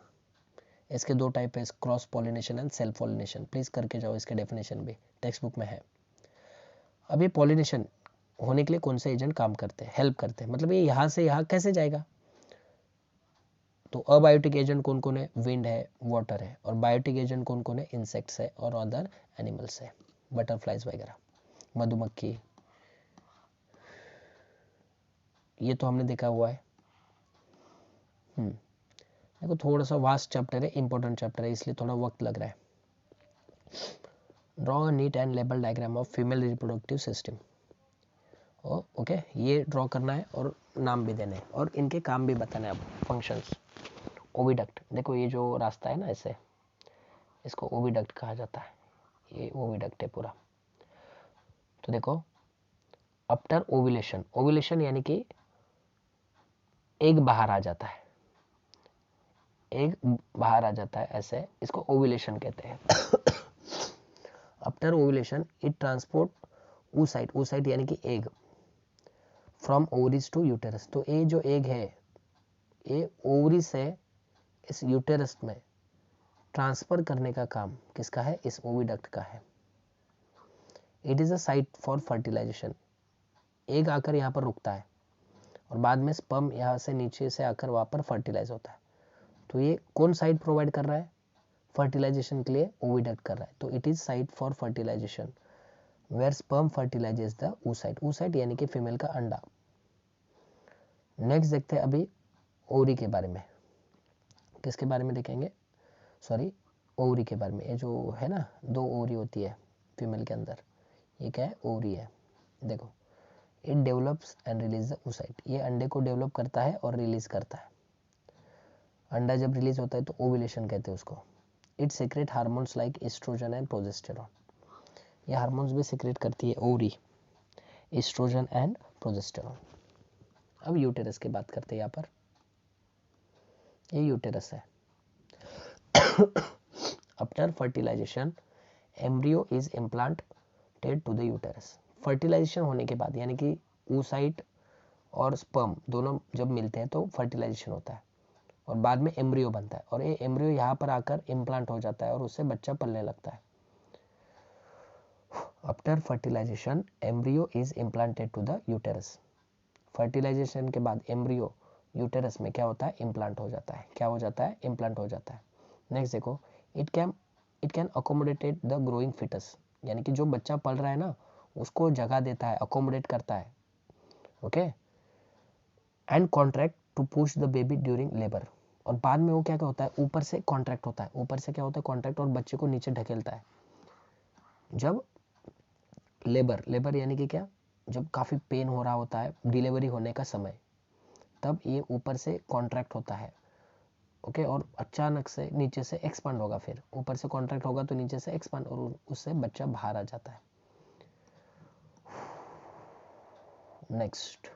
इसके दो टाइप है, cross pollination and self pollination. Please करके जाओ, इसके डेफिनेशन भी टेक्स्ट बुक में है। अब ये पॉलिनेशन होने के लिए कौन से एजेंट काम करते हैं, हेल्प करते हैं, मतलब ये यहाँ से यहाँ कैसे जाएगा। तो अबायोटिक एजेंट कौन कौन है, विंड है, वाटर है, और बायोटिक एजेंट कौन कौन है, इंसेक्ट्स है और अदर एनिमल्स है, बटरफ्लाइज वगैरह, मधुमक्खी, ये तो हमने देखा हुआ है। देखो थोड़ा सा वास्ट चैप्टर है, इंपॉर्टेंट चैप्टर है, इसलिए थोड़ा वक्त लग रहा है। Draw a neat and label diagram of female reproductive system. Okay, ये ड्रॉ करना है और नाम भी देने हैं और इनके काम भी बताने हैं। अब फंक्शंस, ओविडक्ट, देखो ये जो रास्ता है ना, ऐसे इसको ओविडक्ट कहा जाता है, ये ओविडक्ट है पूरा। तो देखो आफ्टर ओव्यूलेशन, ओव्यूलेशन यानी कि एग बाहर आ जाता है, एग बाहर आ जाता है, ऐसे इसको ओव्यूलेशन कहते हैं। After ovulation it transport oocyte, oocyte यानी कि egg, from ovaries to uterus. तो ये जो एग है, ये ओवरी से इस यूटेरस में ट्रांसफर करने का काम किसका है, इस ओविडक्ट का है। It is a site for fertilization, egg आकर यहाँ पर रुकता है और बाद में स्पर्म यहाँ से नीचे से आकर वहाँ पर फर्टिलाइज होता है। तो ये कौन साइट प्रोवाइड कर रहा है, फर्टिलाइजेशन के लिए ओविडक्ट कर रहा है। तो it is site for fertilization where sperm fertilizes the oocyte, oocyte यानी कि फीमेल का अंडा। नेक्स्ट देखते हैं अभी ओवरी के बारे में। किसके बारे में देखेंगे, सॉरी ओवरी के बारे में। ये जो है ना, दो ओवरी होती है फीमेल के अंदर, ये क्या है, ओवरी है। देखो it develops and release the oocyte, ये अंडे को डेवलप करता है और रिलीज करता है। अंडा जब रिलीज होता है तो ओव्यूलेशन कहते हैं उसको। It secrete hormones like estrogen and progesterone, ये हार्मोन्स भी सीक्रेट करती है ओवरी, एस्ट्रोजन एंड प्रोजेस्टेरॉन। अब यूटेरस की बात करते हैं, यहाँ पर ये यूटेरस है। After fertilization embryo is implanted to the uterus. Fertilization होने के बाद यानी कि oocyte और स्पर्म दोनों जब मिलते हैं तो फर्टिलाइजेशन होता है और बाद में एम्ब्रियो बनता है, और ये एम्ब्रियो यहाँ पर आकर इम्प्लांट हो जाता है और उससे बच्चा पलने लगता है। After fertilization embryo is implanted to the uterus. Fertilization के बाद एम्ब्रियो यूटेरस में क्या होता है, इम्प्लांट हो जाता है। क्या हो जाता है, इम्प्लांट हो जाता है। नेक्स्ट देखो, it can accommodated the growing fetus, यानी कि जो बच्चा पल रहा है ना उसको जगह देता है, अकोमोडेट करता है। Okay, and contract to push the baby during labour, और बाद में वो क्या क्या होता है, ऊपर से कॉन्ट्रैक्ट होता है, ऊपर से क्या होता है, कॉन्ट्रैक्ट, और बच्चे को नीचे ढकेलता है। जब लेबर, लेबर यानी कि क्या, जब काफ़ी पेन हो रहा होता है डिलीवरी होने का समय, तब ये ऊपर से कॉन्ट्रैक्ट होता है ओके, और अचानक से नीचे से एक्सपांड होगा, फिर ऊपर से कॉन्ट्रैक्ट होगा तो नीचे से एक्सपांड, और उससे बच्चा बाहर आ जाता है। Next,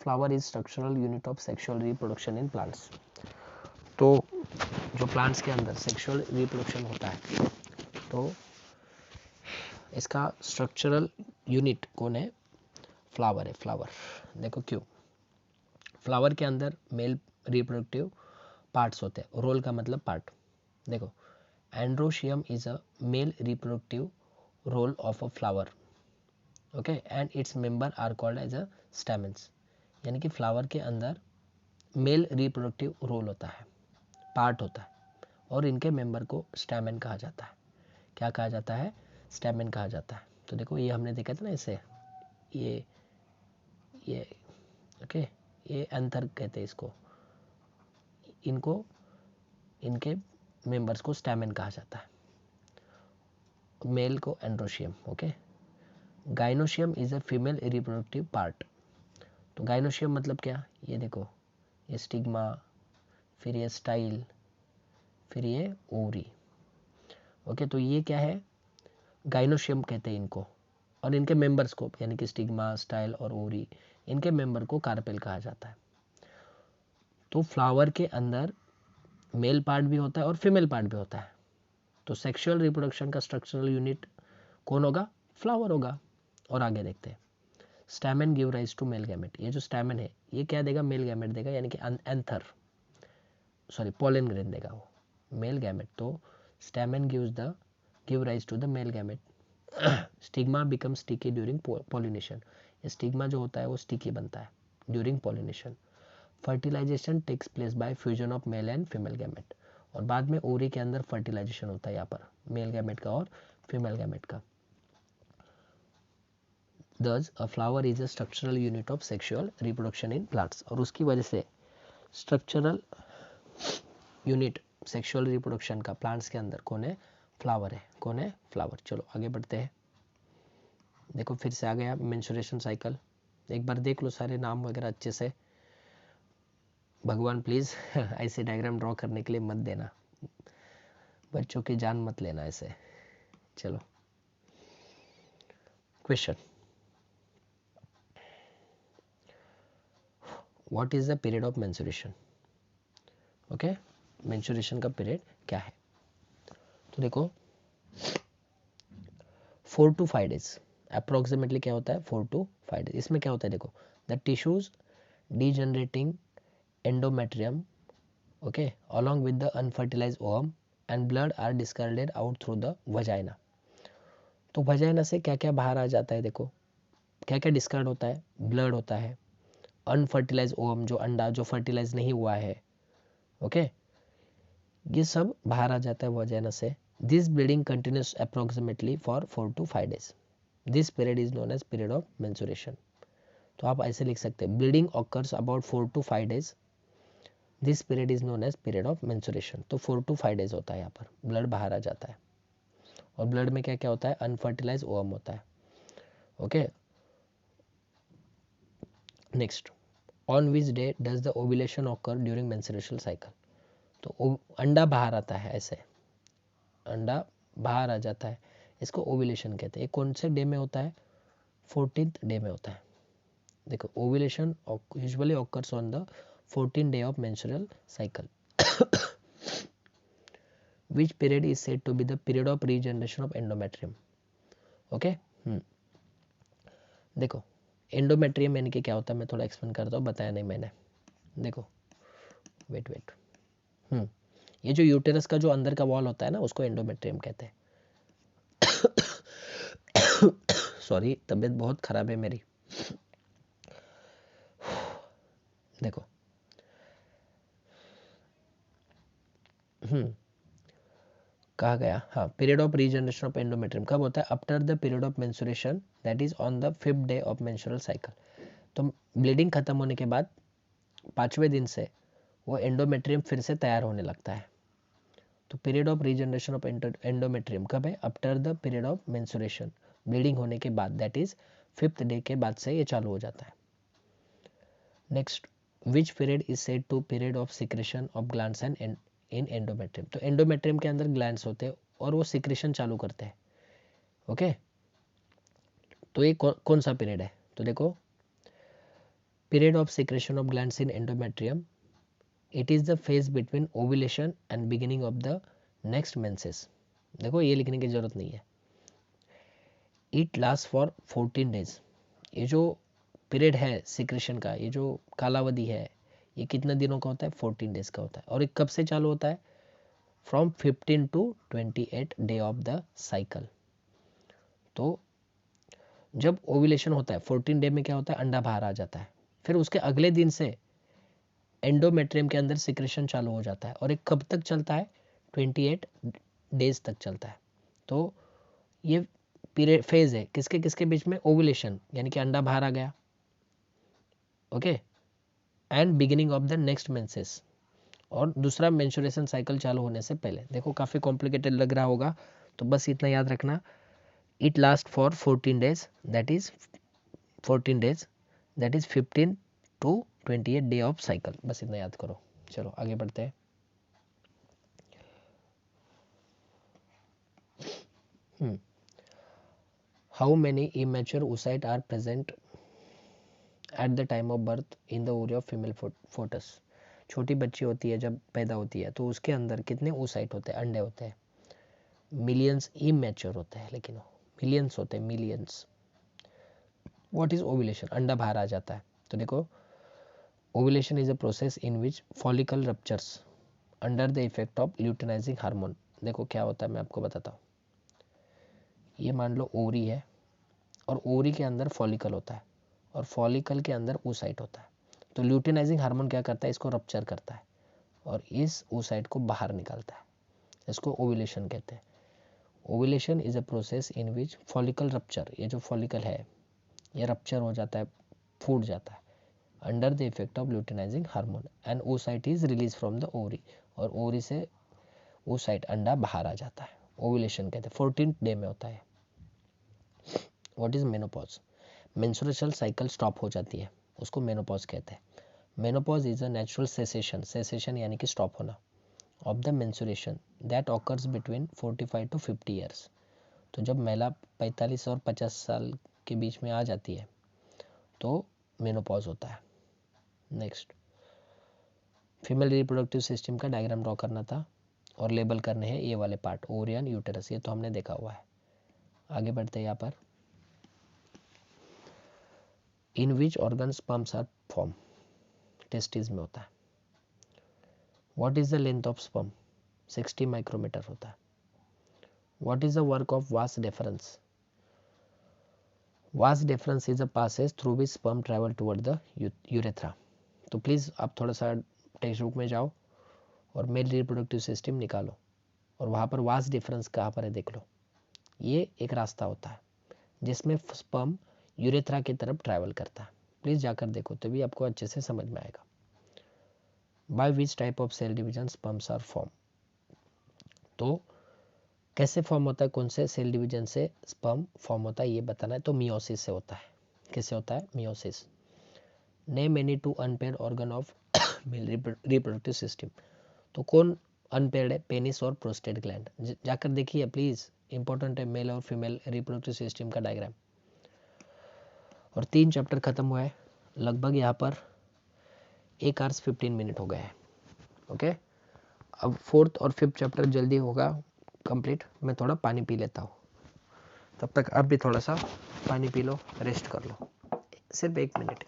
flower is structural unit of sexual reproduction in plants. तो जो प्लांट्स के अंदर सेक्सुअल रिप्रोडक्शन होता है, तो इसका स्ट्रक्चरल यूनिट कौन है? फ्लावर है। फ्लावर, देखो क्यों, फ्लावर के अंदर मेल रिप्रोडक्टिव पार्ट्स होते हैं। रोल का मतलब पार्ट। देखो, androecium is a male reproductive role of a flower, okay, and its member are called as a stamens. यानी कि फ्लावर के अंदर मेल रिप्रोडक्टिव रोल होता है, पार्ट होता है, और इनके मेंबर को स्टैमेन कहा जाता है। क्या कहा जाता है? स्टैमेन कहा जाता है। तो देखो, ये हमने देखा था ना, इसे ये ओके, ये एंथर कहते हैं इसको, इनको, इनके मेंबर्स को स्टैमेन कहा जाता है, मेल को androecium. Okay, gynoecium is a female reproductive part. तो गाइनोशियम मतलब क्या? ये देखो, ये स्टिग्मा, फिर ये स्टाइल, फिर ये ओवरी। ओके, तो ये क्या है? गाइनोशियम कहते हैं इनको, और इनके मेंबर्स को, यानी कि स्टिग्मा, स्टाइल और ओवरी, इनके मेंबर को कार्पेल कहा जाता है। तो फ्लावर के अंदर मेल पार्ट भी होता है और फीमेल पार्ट भी होता है। तो सेक्सुअल रिप्रोडक्शन का स्ट्रक्चरल यूनिट कौन होगा? फ्लावर होगा। और आगे देखते हैं, stamen give rise to male gamete. ये जो स्टैमेन है, ये क्या देगा? मेल गैमेट देगा, यानी कि एंथर, सॉरी, पोलन ग्रेन देगा वो, मेल गैमेट। तो stamen give rise to the male gamete. Stigma become sticky during pollination. Stigma जो होता है वो स्टिकी बनता है during pollination. Fertilization takes place by fusion of male and female gamete. और बाद में ओरी के अंदर फर्टिलाइजेशन होता है, यहाँ पर मेल गैमेट का और फीमेल गैमेट का। Thus, a flower is a structural unit of sexual reproduction in plants. और उसकी वजह से स्ट्रक्चरल यूनिट सेक्सुअल रिप्रोडक्शन का प्लांट्स के अंदर कौन है? फ्लावर है। कौन है? फ्लावर। चलो आगे बढ़ते हैं। देखो, फिर से आ गया मेंस्ट्रुएशन साइकिल। एक बार देख लो सारे नाम वगैरह अच्छे से। भगवान प्लीज ऐसे डायग्राम ड्रॉ करने के लिए मत देना, बच्चों की जान मत लेना ऐसे। चलो, question, what is the period of menstruation? Okay, menstruation का पीरियड क्या है? तो देखो, 4 to 5 डेज अप्रोक्सीमेटली क्या होता है? 4 to 5 डेज। इसमें क्या होता है? देखो, the tissues degenerating endometrium, okay, along with the unfertilized ovum and blood are discarded out through the vagina। तो वजाइना से क्या क्या बाहर आ जाता है? देखो, क्या क्या डिस्कार्ड होता है? ब्लड होता है, अनफर्टिलाइज ओवम, जो अंडा जो फर्टिलाइज नहीं हुआ है, ओके, ये सब बाहर आ जाता है वजाइना से। This bleeding continues approximately for 4 to 5 days. This period is known as period of menstruation. तो आप ऐसे लिख सकते हैं, bleeding occurs about 4 to 5 days. This period is known as period of menstruation. तो 4 to 5 डेज होता है, यहाँ पर ब्लड बाहर आ जाता है। और ब्लड में क्या क्या होता है? अनफर्टिलाइज ओवम होता है। Okay, next, on which day does the ovulation occur during menstrual cycle? तो अंडा बाहर आता है, ऐसे अंडा बाहर आ जाता है, इसको ओव्यूलेशन कहते हैं। कौन से डे में होता है? 14th डे में होता है। देखो, ovulation usually occurs on the 14th day of menstrual cycle. which period is said to be the period of regeneration of endometrium? Okay, देखो, एंडोमेट्रियम यानी कि क्या होता है, मैं थोड़ा एक्सप्लेन करता हूँ, बताया नहीं मैंने। देखो, वेट, ये जो यूटेरस का जो अंदर का वॉल होता है ना, उसको एंडोमेट्रियम कहते हैं। सॉरी, तबीयत बहुत खराब है मेरी। देखो, कहा गया, हाँ, period of regeneration of endometrium कब होता है? After the period of menstruation, that is on the 5th day of menstrual cycle. तो ब्लीडिंग खत्म होने के बाद 5वें दिन से वो एंडोमेट्रियम फिर से तैयार होने लगता है। तो period of regeneration of endometrium कब है? After the period of menstruation, bleeding होने के बाद, दैट इज 5th डे के बाद से ये चालू हो जाता है। Next, which period is said to period of secretion of glands and in endometrium. तो एंडोमेट्रियम के अंदर ग्लैंड्स होते हैं और वो सिक्रेशन चालू करते हैं। ओके, तो ये कौन सा पीरियड है? तो देखो, period of secretion of glands in endometrium, it is the phase between ovulation and beginning of the next menses. देखो, ये लिखने की जरूरत नहीं है। It last for 14 days. ये जो पीरियड है सिक्रेशन का, ये जो कालावधि है, ये कितने दिनों का होता है? 14 डेज का होता है। और ये कब से चालू होता है? From 15 to 28 day of the cycle. तो जब ओव्यूलेशन होता है 14 डे में क्या होता है? अंडा बाहर आ जाता है। फिर उसके अगले दिन से एंडोमेट्रियम के अंदर सिक्रेशन चालू हो जाता है। और ये कब तक चलता है? 28 डेज तक चलता है। तो ये पीरियड फेज है किसके किसके बीच में? ओव्यूलेशन यानी कि अंडा बाहर आ गया, okay, and beginning of the next menses, और दूसरा मेंस्ट्रुएशन साइकिल चालू होने से पहले। देखो, काफी कॉम्प्लिकेटेड लग रहा होगा, तो बस इतना याद रखना, it last for 14 days, that is 14 days, that is 15 to 28 day of cycle. बस इतना याद करो। चलो आगे बढ़ते हैं। How many immature oocyte are present at the time of birth in the ovary of female fetus. छोटी बच्ची होती है, जब पैदा होती है तो उसके अंदर कितने oocyte होते हैं? अंडे होते हैं। मिलियंस इमेच्योर होते हैं, लेकिन मिलियंस होते हैं, मिलियंस। What is ovulation? अंडा बाहर आ जाता है। तो देखो, ovulation is a process in which follicle ruptures under the effect of luteinizing hormone. देखो क्या होता है, मैं आपको बताता हूँ। ये मान लो ओवरी है, और ओवरी के अंदर फॉलिकल होता है, और फॉलिकल के अंदर oocyte होता है। तो ल्यूटिनाइजिंग हार्मोन क्या करता है? इसको रप्चर करता है और इस oocyte को बाहर निकालता है। इसको ओव्यूलेशन कहते हैं। Ovulation is a process in which follicle rupture, ये जो फॉलिकल है ये रप्चर हो जाता है, फूट जाता है, under the effect of luteinizing hormone, and oocyte is release from the ovary, और ओवरी से oocyte अंडा बाहर आ जाता है। ओव्यूलेशन कहते हैं। 14th डे में होता है। What is menopause? Menstrual cycle stop हो जाती है, उसको मेनोपॉज कहते हैं। Menopause is a natural cessation, cessation यानी कि स्टॉप होना, of the menstruation that occurs between 45 to 50 years. तो जब महिला 45 और 50 साल के बीच में आ जाती है तो मेनोपॉज होता है। नेक्स्ट, फीमेल रिप्रोडक्टिव सिस्टम का डायग्राम ड्रॉ करना था और लेबल करने हैं ये वाले पार्ट, ओवरियन, यूटेरस, ये तो हमने देखा हुआ है। आगे बढ़ते हैं। यहाँ पर in which organ sperms are form, testis में होता है। What is the length of sperm? 60 micrometre होता है। What is the work of vas deferens? Vas deferens is a passage through which sperm travel toward the urethra. तो please आप थोड़ा सा text book में जाओ और मेल रिप्रोडक्टिव सिस्टम निकालो, और वहाँ पर वास डिफरेंस कहाँ पर है देख लो। ये एक रास्ता होता है जिसमें स्पर्म यूरेथ्रा की तरफ ट्रैवल करता है। प्लीज जाकर देखो, तभी आपको अच्छे से समझ में आएगा। By which type of cell division sperms are form? तो कैसे फॉर्म होता है, कौन से सेल डिवीजन से स्पर्म फॉर्म होता है ये बताना है। तो मियोसिस से होता है। कैसे होता है? Meiosis. Name any two unpaired organ of male reproductive system. तो कौन अनपेयर्ड है? पेनिस और प्रोस्टेट ग्लैंड। जाकर देखिए प्लीज, इंपॉर्टेंट है मेल और फीमेल रिप्रोडक्टिव सिस्टम का डायग्राम। और 3 चैप्टर खत्म हुआ है लगभग। यहाँ पर 1 आवर्स 15 मिनट हो गए हैं। ओके, अब 4th और 5th चैप्टर जल्दी होगा कंप्लीट। मैं थोड़ा पानी पी लेता हूँ, तब तक आप भी थोड़ा सा पानी पी लो, रेस्ट कर लो, सिर्फ 1 minute.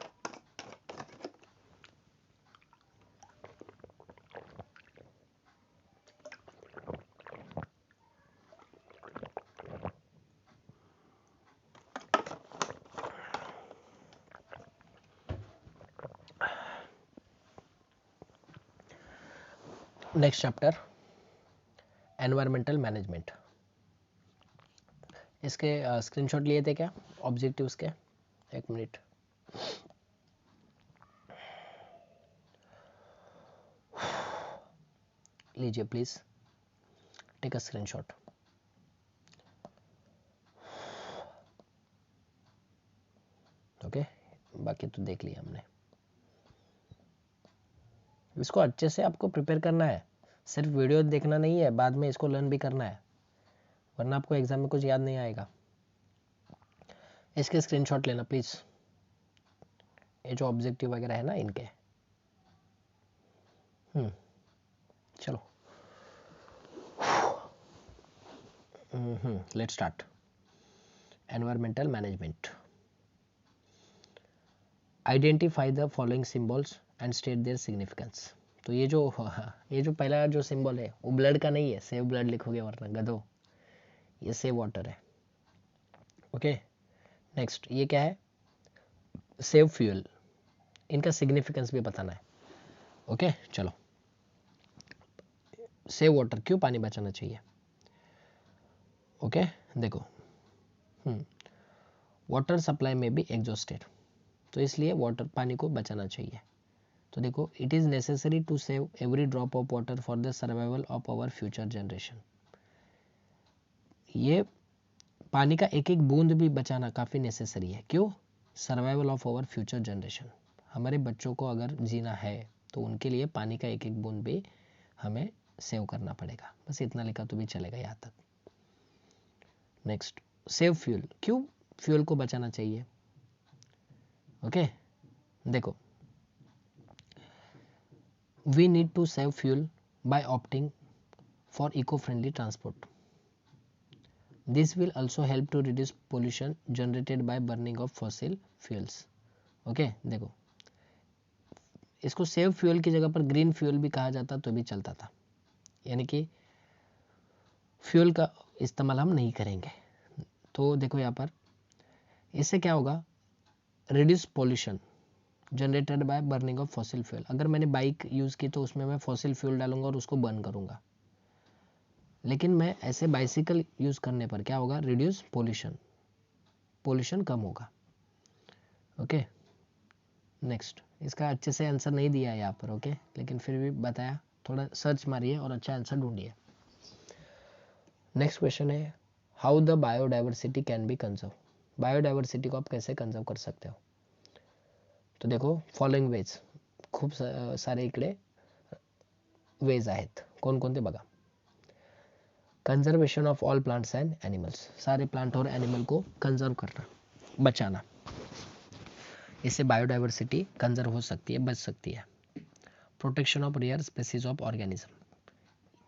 Next chapter, environmental management. इसके स्क्रीनशॉट लिए थे क्या ऑब्जेक्टिव्स के? 1 मिनट। लीजिए please, take a screenshot. Okay, बाकी तो देख लिया हमने। इसको अच्छे से आपको प्रिपेयर करना है, सिर्फ वीडियो देखना नहीं है, बाद में इसको लर्न भी करना है, वरना आपको एग्जाम में कुछ याद नहीं आएगा। इसके स्क्रीनशॉट लेना प्लीज, ये जो ऑब्जेक्टिव वगैरह है ना इनके। चलो let's start. Environmental management. Identify the following symbols and state their significance. तो ये जो पहला जो सिंबल है वो ब्लड का नहीं है, सेव ब्लड लिखोगे वरना गधो, ये सेव वाटर है। ओके नेक्स्ट, ये क्या है, सेव फ्यूल, इनका सिग्निफिकेंस भी बताना है। ओके चलो, सेव वाटर, क्यों पानी बचाना चाहिए। ओके देखो, वाटर सप्लाई में भी एग्जॉस्टेड, तो इसलिए वाटर, पानी को बचाना चाहिए। तो देखो, it is necessary to save every drop of water for the survival of our future generation. ये पानी का एक एक बूंद भी बचाना काफी नेसेसरी है। क्यों, survival of our future generation, हमारे बच्चों को अगर जीना है तो उनके लिए पानी का एक एक बूंद भी हमें सेव करना पड़ेगा। बस इतना लिखा तो भी चलेगा यहाँ तक। नेक्स्ट, सेव फ्यूल, क्यों फ्यूल को बचाना चाहिए। ओके देखो, we need to save fuel by opting for eco friendly transport. This will also help to reduce pollution generated by burning of fossil fuels. Okay देखो, इसको सेव फ्यूल की जगह पर ग्रीन फ्यूल भी कहा जाता तो भी चलता था, यानी कि फ्यूल का इस्तेमाल हम नहीं करेंगे। तो देखो यहाँ पर, इससे क्या होगा, reduce pollution generated by burning of fossil fuel. अगर मैंने बाइक यूज़ की तो उसमें मैं फॉसिल फ्यूल डालूंगा और उसको बर्न करूंगा, लेकिन मैं ऐसे बाइसिकल यूज़ करने पर क्या होगा, रिड्यूस पोल्यूशन कम होगा। ओके नेक्स्ट, इसका अच्छे से आंसर नहीं दिया है यहाँ पर, ओके लेकिन फिर भी बताया, थोड़ा सर्च मारिए और अच्छा आंसर ढूंढिए। नेक्स्ट क्वेश्चन है, how the biodiversity can be conserve. Biodiversity को आप कैसे कंजर्व कर सकते हो। तो देखो, फॉलोइंग वेज, खूप सारे इकडे वेज आहेत, कोणकोणते बघा। Conservation of all plants and animals, सारे प्लांट और एनिमल को कंजर्व करना, बचाना, इससे बायोडाइवर्सिटी कंजर्व हो सकती है, बच सकती है। Protection of rare species of organism,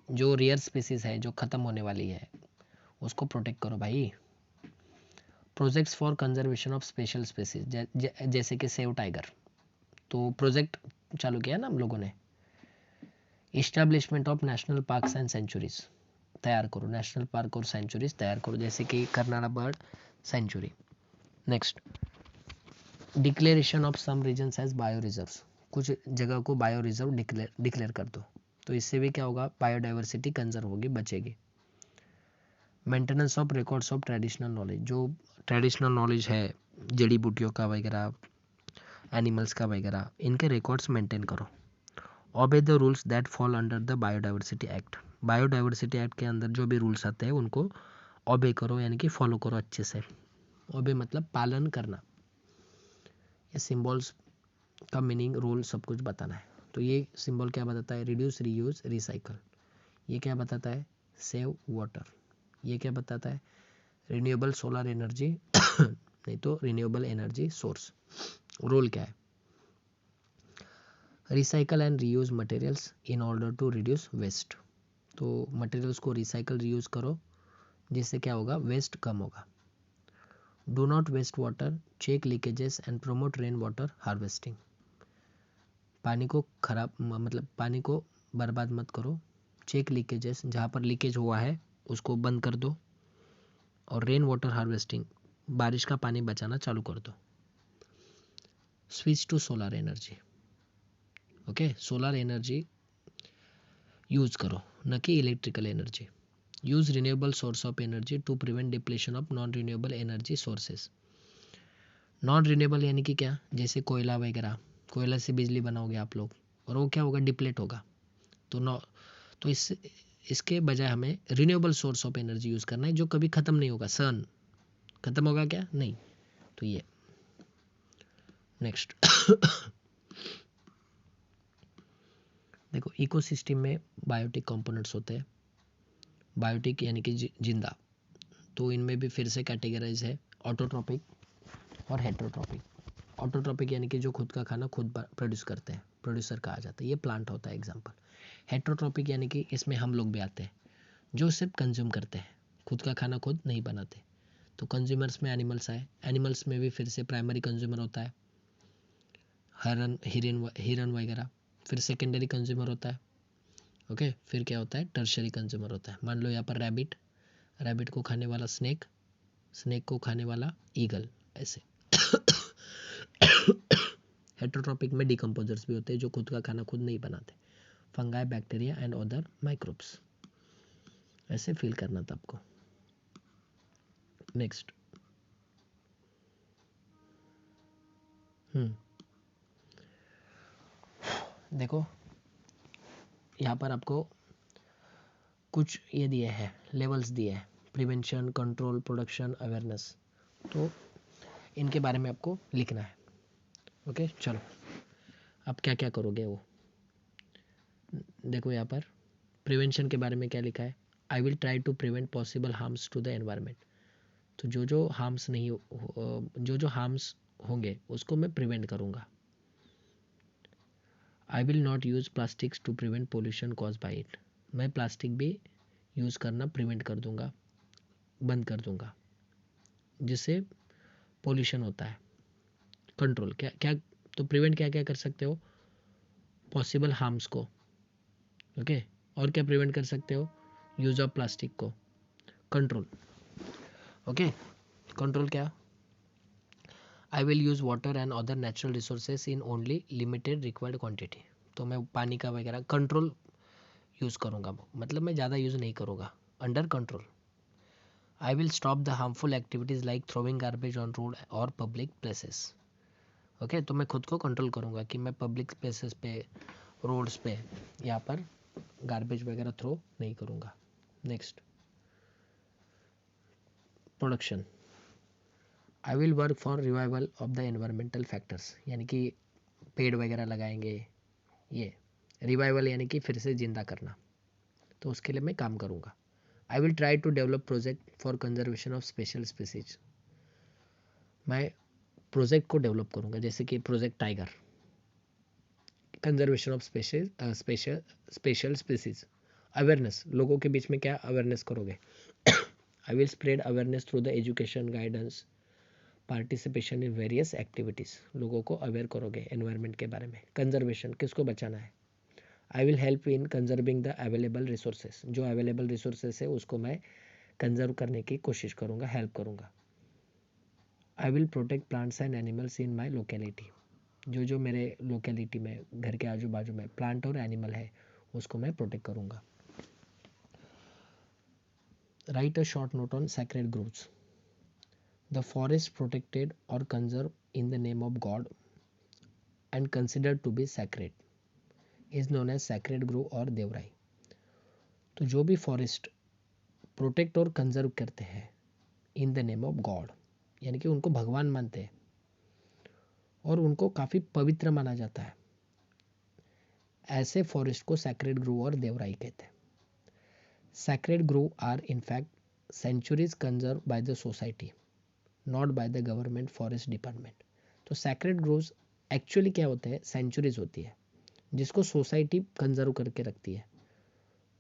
जो रेयर स्पीसीज है जो खत्म होने वाली है उसको प्रोटेक्ट करो भाई। Projects for conservation of special species, जैसे कि सेव टाइगर, तो प्रोजेक्ट चालू किया ना हम लोगों ने। Establishment of national parks and sanctuaries, तैयार करो, नेशनल पार्क और सेंचुरीज तैयार करो, जैसे कि Karnala bird sanctuary. Next, declaration of some regions as bio reserves, कुछ जगह को बायो रिजर्व डिक्लेयर कर दो, तो इससे भी क्या होगा, बायोडाइवर्सिटी कंजर्व होगी, बचेगी। Maintenance of records of traditional knowledge, जो ट्रेडिशनल नॉलेज है जड़ी बूटियों का वगैरह, एनिमल्स का वगैरह, इनके रिकॉर्ड्स मेंटेन करो। Obey the rules that fall under the biodiversity act, biodiversity act के अंदर जो भी रूल्स आते हैं उनको ओबे करो, यानी कि फॉलो करो अच्छे से। ओबे मतलब पालन करना। ये सिंबल्स का मीनिंग, रोल, सब कुछ बताना है। तो ये सिंबल क्या बताता है, रिड्यूस, रीयूज, रिसाइकल। ये क्या बताता है, सेव वाटर। ये क्या बताता है, रिन्यूएबल सोलर एनर्जी नहीं तो रिन्यूएबल एनर्जी सोर्स। रोल क्या है, recycle and reuse materials in order to reduce waste. तो मटेरियल्स को रिसाइकल, रीयूज करो, जिससे क्या होगा, वेस्ट कम होगा। Do not waste water, check leakages and promote rain water harvesting. पानी को खराब, मतलब पानी को बर्बाद मत करो, चेक लीकेजेस, जहाँ पर लीकेज हुआ है उसको बंद कर दो, और रेन वाटर हार्वेस्टिंग, बारिश का पानी बचाना चालू कर दो। Switch to solar energy, okay solar energy use करो, न कि electrical energy. Use renewable source of energy to prevent depletion of non renewable energy sources. Non renewable यानी कि क्या, जैसे कोयला वगैरह, कोयला से बिजली बनाओगे आप लोग और वो क्या होगा, डिप्लेट होगा। तो इसके बजाय हमें renewable source of energy use करना है, जो कभी खत्म नहीं होगा। सन खत्म होगा क्या, नहीं। तो ये नेक्स्ट देखो इकोसिस्टम में बायोटिक कंपोनेंट्स होते हैं, बायोटिक यानी कि जिंदा, तो इनमें भी फिर से कैटेगराइज है ऑटोट्रॉपिक और हेट्रोट्रॉपिक। ऑटोट्रॉपिक यानी कि जो खुद का खाना खुद प्रोड्यूस करते हैं, प्रोड्यूसर कहा जाता है, ये प्लांट होता है एग्जाम्पल। हेट्रोट्रॉपिक यानी कि इसमें हम लोग भी आते हैं, जो सिर्फ कंज्यूम करते हैं, खुद का खाना खुद नहीं बनाते। तो कंज्यूमर्स में एनिमल्स आए, एनिमल्स में भी फिर से प्राइमरी कंज्यूमर होता है हिरन वगैरह, फिर सेकेंडरी कंज्यूमर होता है, ओके। फिर क्या होता है, टर्शरी कंज्यूमर होता है। मान लो यहाँ पर रैबिट, रैबिट को खाने वाला स्नेक, स्नेक को खाने वाला ईगल, ऐसे। हेट्रोट्रॉपिक में डिकम्पोजर्स भी होते हैं जो खुद का खाना खुद नहीं बनाते, fungi, bacteria and other microbes. ऐसे फील करना था आपको। नेक्स्ट, देखो यहाँ पर आपको कुछ ये दिए हैं, लेवल्स दिए हैं, प्रिवेंशन, कंट्रोल, प्रोडक्शन, अवेयरनेस। तो इनके बारे में आपको लिखना है, ओके। चलो अब क्या क्या करोगे वो देखो। यहाँ पर प्रिवेंशन के बारे में क्या लिखा है, I will try to prevent possible harms to the environment. तो जो हार्म्स नहीं जो हार्म्स होंगे उसको मैं प्रिवेंट करूँगा। I will not use plastics to prevent pollution cause by it. मैं प्लास्टिक भी यूज़ करना प्रिवेंट कर दूंगा, बंद कर दूंगा, जिससे पोल्यूशन होता है। कंट्रोल क्या क्या, तो प्रिवेंट क्या क्या कर सकते हो, पॉसिबल हार्म्स को, ओके। और क्या प्रिवेंट कर सकते हो, यूज़ ऑफ प्लास्टिक को। Control, okay. कंट्रोल क्या, I will use water and other natural resources in only limited required quantity. तो मैं पानी का वगैरह कंट्रोल यूज़ करूँगा, मतलब मैं ज़्यादा यूज़ नहीं करूँगा, under control. I will stop the harmful activities like throwing garbage on road और पब्लिक प्लेसेस, ओके। तो मैं खुद को कंट्रोल करूँगा कि मैं पब्लिक प्लेसेस पे, रोड्स पे यहाँ पर गार्बेज वगैरह थ्रो नहीं करूँगा। Next, production, I will work for revival of the environmental factors, यानी कि पेड़ वगैरह लगाएंगे, ये रिवाइवल यानी कि फिर से जिंदा करना, तो उसके लिए मैं काम करूँगा। I will try to develop project for conservation of special species. मैं प्रोजेक्ट को डेवलप करूँगा, जैसे कि project tiger, conservation of special species. Awareness, लोगों के बीच में क्या अवेयरनेस करोगे। I will spread awareness through the education, guidance, participation in various activities. लोगों को अवेयर करोगे एनवायरनमेंट के बारे में। कंजर्वेशन, किसको बचाना है। I will help in conserving the available resources, जो अवेलेबल रिसोर्सेज है उसको मैं कंजर्व करने की कोशिश करूँगा, हेल्प करूँगा। I will protect plants and animals in my locality, जो मेरे लोकेलिटी में, घर के आजू बाजू में प्लांट और एनिमल है उसको मैं प्रोटेक्ट करूँगा। Write a short note on sacred groves. The forest protected और conserve in the name of god and considered to be sacred is known as sacred grove और देवराई। तो जो भी फॉरेस्ट प्रोटेक्ट और कंजर्व करते हैं इन द नेम ऑफ गॉड, यानी कि उनको भगवान मानते हैं और उनको काफ़ी पवित्र माना जाता है, ऐसे फॉरेस्ट को सैक्रेड ग्रोव और देवराई कहते हैं। Sacred grove are in fact sanctuaries conserve by the society, not by the government forest department. तो सैक्रेड ग्रोव्स एक्चुअली क्या होते हैं, सेंचुरीज होती है जिसको सोसाइटी कंजर्व करके रखती है।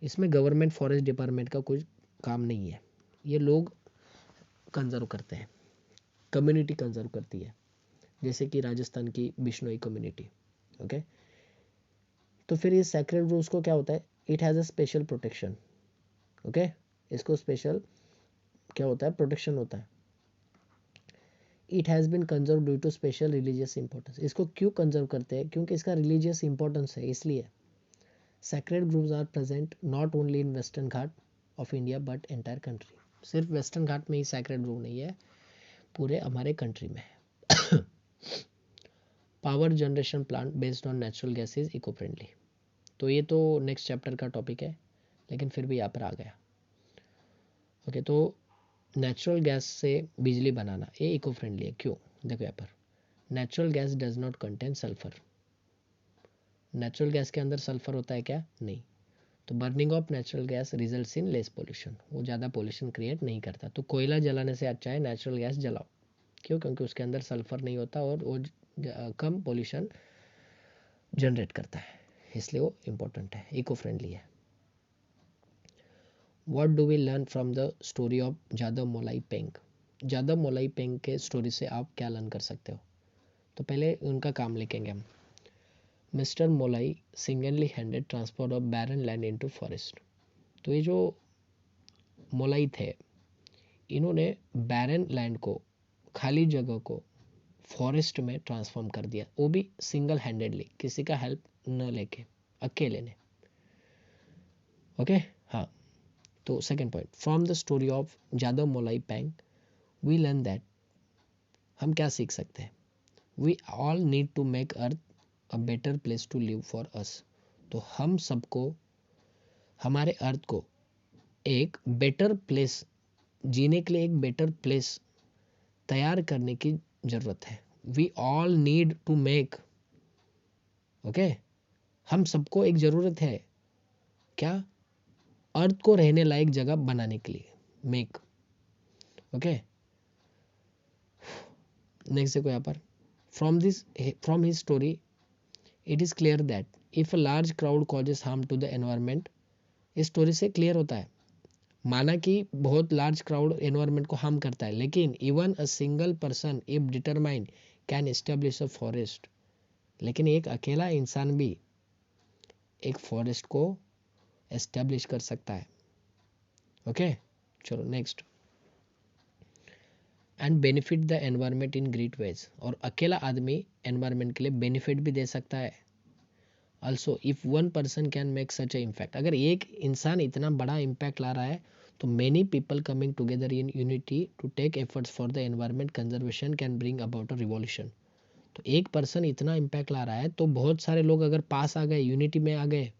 इसमें गवर्नमेंट फॉरेस्ट डिपार्टमेंट का कोई काम नहीं है, ये लोग कंजर्व करते हैं, कम्युनिटी कंजर्व करती है, जैसे कि राजस्थान की बिश्नोई कम्युनिटी, ओके। तो फिर ये सैक्रेड ग्रोव्स को क्या होता है, it has a special protection, okay. इसको स्पेशल क्या होता है, प्रोटेक्शन होता है। It has been conserve due to special religious importance. इसको क्यों कंजर्व करते हैं, क्योंकि इसका रिलीजियस इंपॉर्टेंस है, इसलिए। Sacred groves are present not only in western Ghat of India but entire country. सिर्फ वेस्टर्न घाट में ही सैक्रेड ग्रोव नहीं है, पूरे हमारे कंट्री में है। Power generation plant based on natural gas is eco friendly. तो ये तो नेक्स्ट चैप्टर का टॉपिक है, लेकिन फिर भी यहाँ पर आ गया, ओके। तो नेचुरल गैस से बिजली बनाना ये इको फ्रेंडली है, क्यों, देखो यहाँ पर natural gas does not contain sulphur, natural gas के अंदर सल्फर होता है क्या? नहीं। तो burning of natural gas results in less pollution, वो ज़्यादा पोल्यूशन क्रिएट नहीं करता। तो कोयला जलाने से अच्छा है नेचुरल गैस जलाओ। क्यों? क्योंकि उसके अंदर सल्फर नहीं होता और वो कम पोल्यूशन जनरेट करता है, इसलिए वो इम्पोर्टेंट है, इको फ्रेंडली है। What do we learn from the story of Jadav Molai Payeng? Jadav Molai Payeng के स्टोरी से आप क्या लर्न कर सकते हो? तो पहले उनका काम लिखेंगे हम। Mister Molai singly handed transport of barren land into forest. तो ये जो मोलाई थे, इन्होंने बैरन लैंड को, खाली जगह को फॉरेस्ट में ट्रांसफॉर्म कर दिया, वो भी सिंगल हैंडेडली, किसी का हेल्प न लेके, अकेले ने। ओके हाँ। तो second point, from the story of Jadav Molai Payeng we learn that, हम क्या सीख सकते हैं? We all need to make earth a better place to live for us. तो हम सबको हमारे अर्थ को एक बेटर प्लेस, जीने के लिए एक बेटर प्लेस तैयार करने की जरूरत है। We all need to make, okay, हम सबको एक जरूरत है क्या? अर्थ को रहने लायक जगह बनाने के लिए, मेक। ओके, नेक्स्ट देखो यहाँ पर, from his story it is clear that if a large crowd causes harm to the environment. इस स्टोरी से क्लियर होता है, माना कि बहुत लार्ज क्राउड एनवायरमेंट को हार्म करता है, लेकिन even a single person if determined can establish a forest. लेकिन एक अकेला इंसान भी एक फॉरेस्ट को एस्टेब्लिश कर सकता है। ओके चलो next, and benefit the environment in great ways. और अकेला आदमी एनवायरमेंट के लिए बेनिफिट भी दे सकता है। Also if one person can make such A impact, अगर एक इंसान इतना बड़ा इम्पैक्ट ला रहा है, तो many people coming together in unity to take efforts for the environment conservation can bring about a revolution. तो एक पर्सन इतना इम्पैक्ट ला रहा है, तो बहुत सारे लोग अगर पास आ गए, यूनिटी में आ गए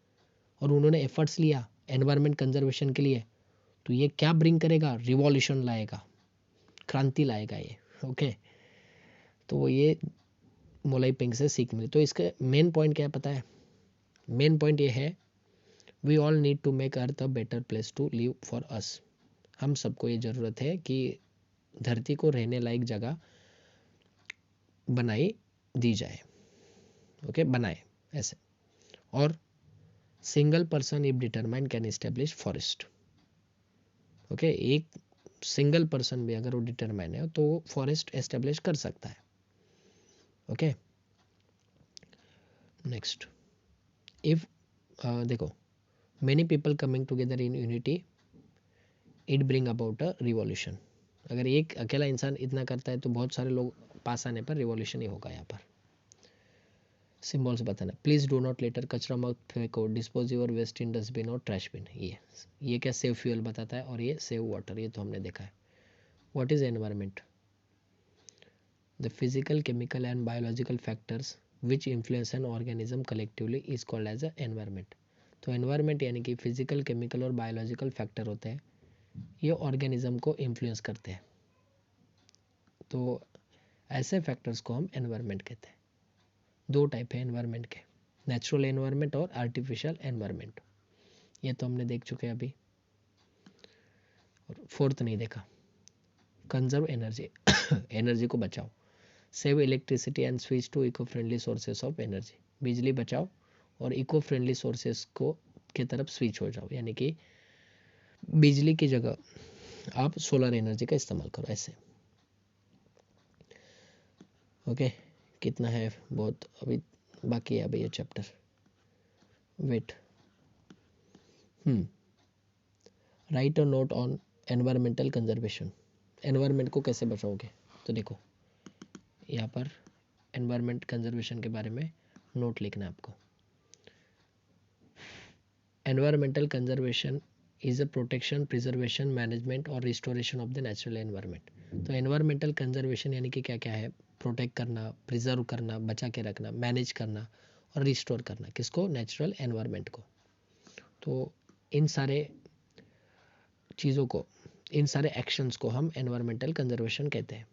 और उन्होंने एफर्ट्स लिया एनवायरमेंट कंजर्वेशन के लिए, तो ये क्या ब्रिंग करेगा? रिवॉल्यूशन लाएगा, क्रांति लाएगा ये। ओके, तो ये मोलाई पेंग से सीख मिली। तो इसका मेन पॉइंट क्या है पता है? मेन पॉइंट ये है, we all need to make earth a better place to live for us. हम सबको ये ज़रूरत है कि धरती को रहने लायक जगह बनाई दी जाए। ओके बनाए ऐसे। और single person if determine can establish forest. Okay, एक सिंगल पर्सन भी अगर वो डिटरमाइन है तो वो फॉरेस्ट एस्टेब्लिश कर सकता है। ओके नेक्स्ट, इफ देखो, many people coming together in unity it bring about a revolution. अगर एक अकेला इंसान इतना करता है तो बहुत सारे लोग पास आने पर रिवॉल्यूशन ही होगा। यहाँ पर सिंबल्स बताना, प्लीज डू नॉट लेटर कचरा मत फेंको, dispose your waste in dustbin और ट्रैश बिन। ये क्या सेव फ्यूल बताता है, और ये सेव वाटर, ये तो हमने देखा है। What is environment? The physical, chemical and biological factors which influence an organism collectively is called as a environment. तो एनवायरमेंट यानी कि फिजिकल, केमिकल और बायोलॉजिकल फैक्टर होते हैं, ये ऑर्गेनिज्म को इन्फ्लुएंस करते हैं। तो ऐसे फैक्टर्स को हम एनवायरमेंट कहते हैं। दो टाइप है एनवायरमेंट के, नेचुरल एनवायरमेंट और आर्टिफिशियल एनवायरमेंट। ये तो हमने देख चुके हैं अभी। और फोर्थ नहीं देखा, कंजर्व एनर्जी, एनर्जी को बचाओ। Save electricity and switch to eco friendly sources of energy. बिजली बचाओ और इको फ्रेंडली सोर्सेस को की तरफ स्विच हो जाओ, यानी कि बिजली की जगह आप सोलर एनर्जी का इस्तेमाल करो ऐसे। ओके कितना है? बहुत अभी बाकी है अभी ये chapter. Wait, write a note on environmental conservation. Environment को कैसे बचाओगे? तो देखो यहाँ पर एनवायरमेंट कंजर्वेशन के बारे में नोट लिखना है आपको। Environmental conservation is a protection, preservation, management और restoration of the natural environment. तो एनवायरमेंटल कंजर्वेशन यानी कि क्या क्या है? प्रोटेक्ट करना, प्रिजर्व करना, बचा के रखना, मैनेज करना और रिस्टोर करना। किसको? नेचुरल एनवायरमेंट को। तो इन सारे चीज़ों को, इन सारे एक्शंस को हम एनवायरमेंटल कंजर्वेशन कहते हैं।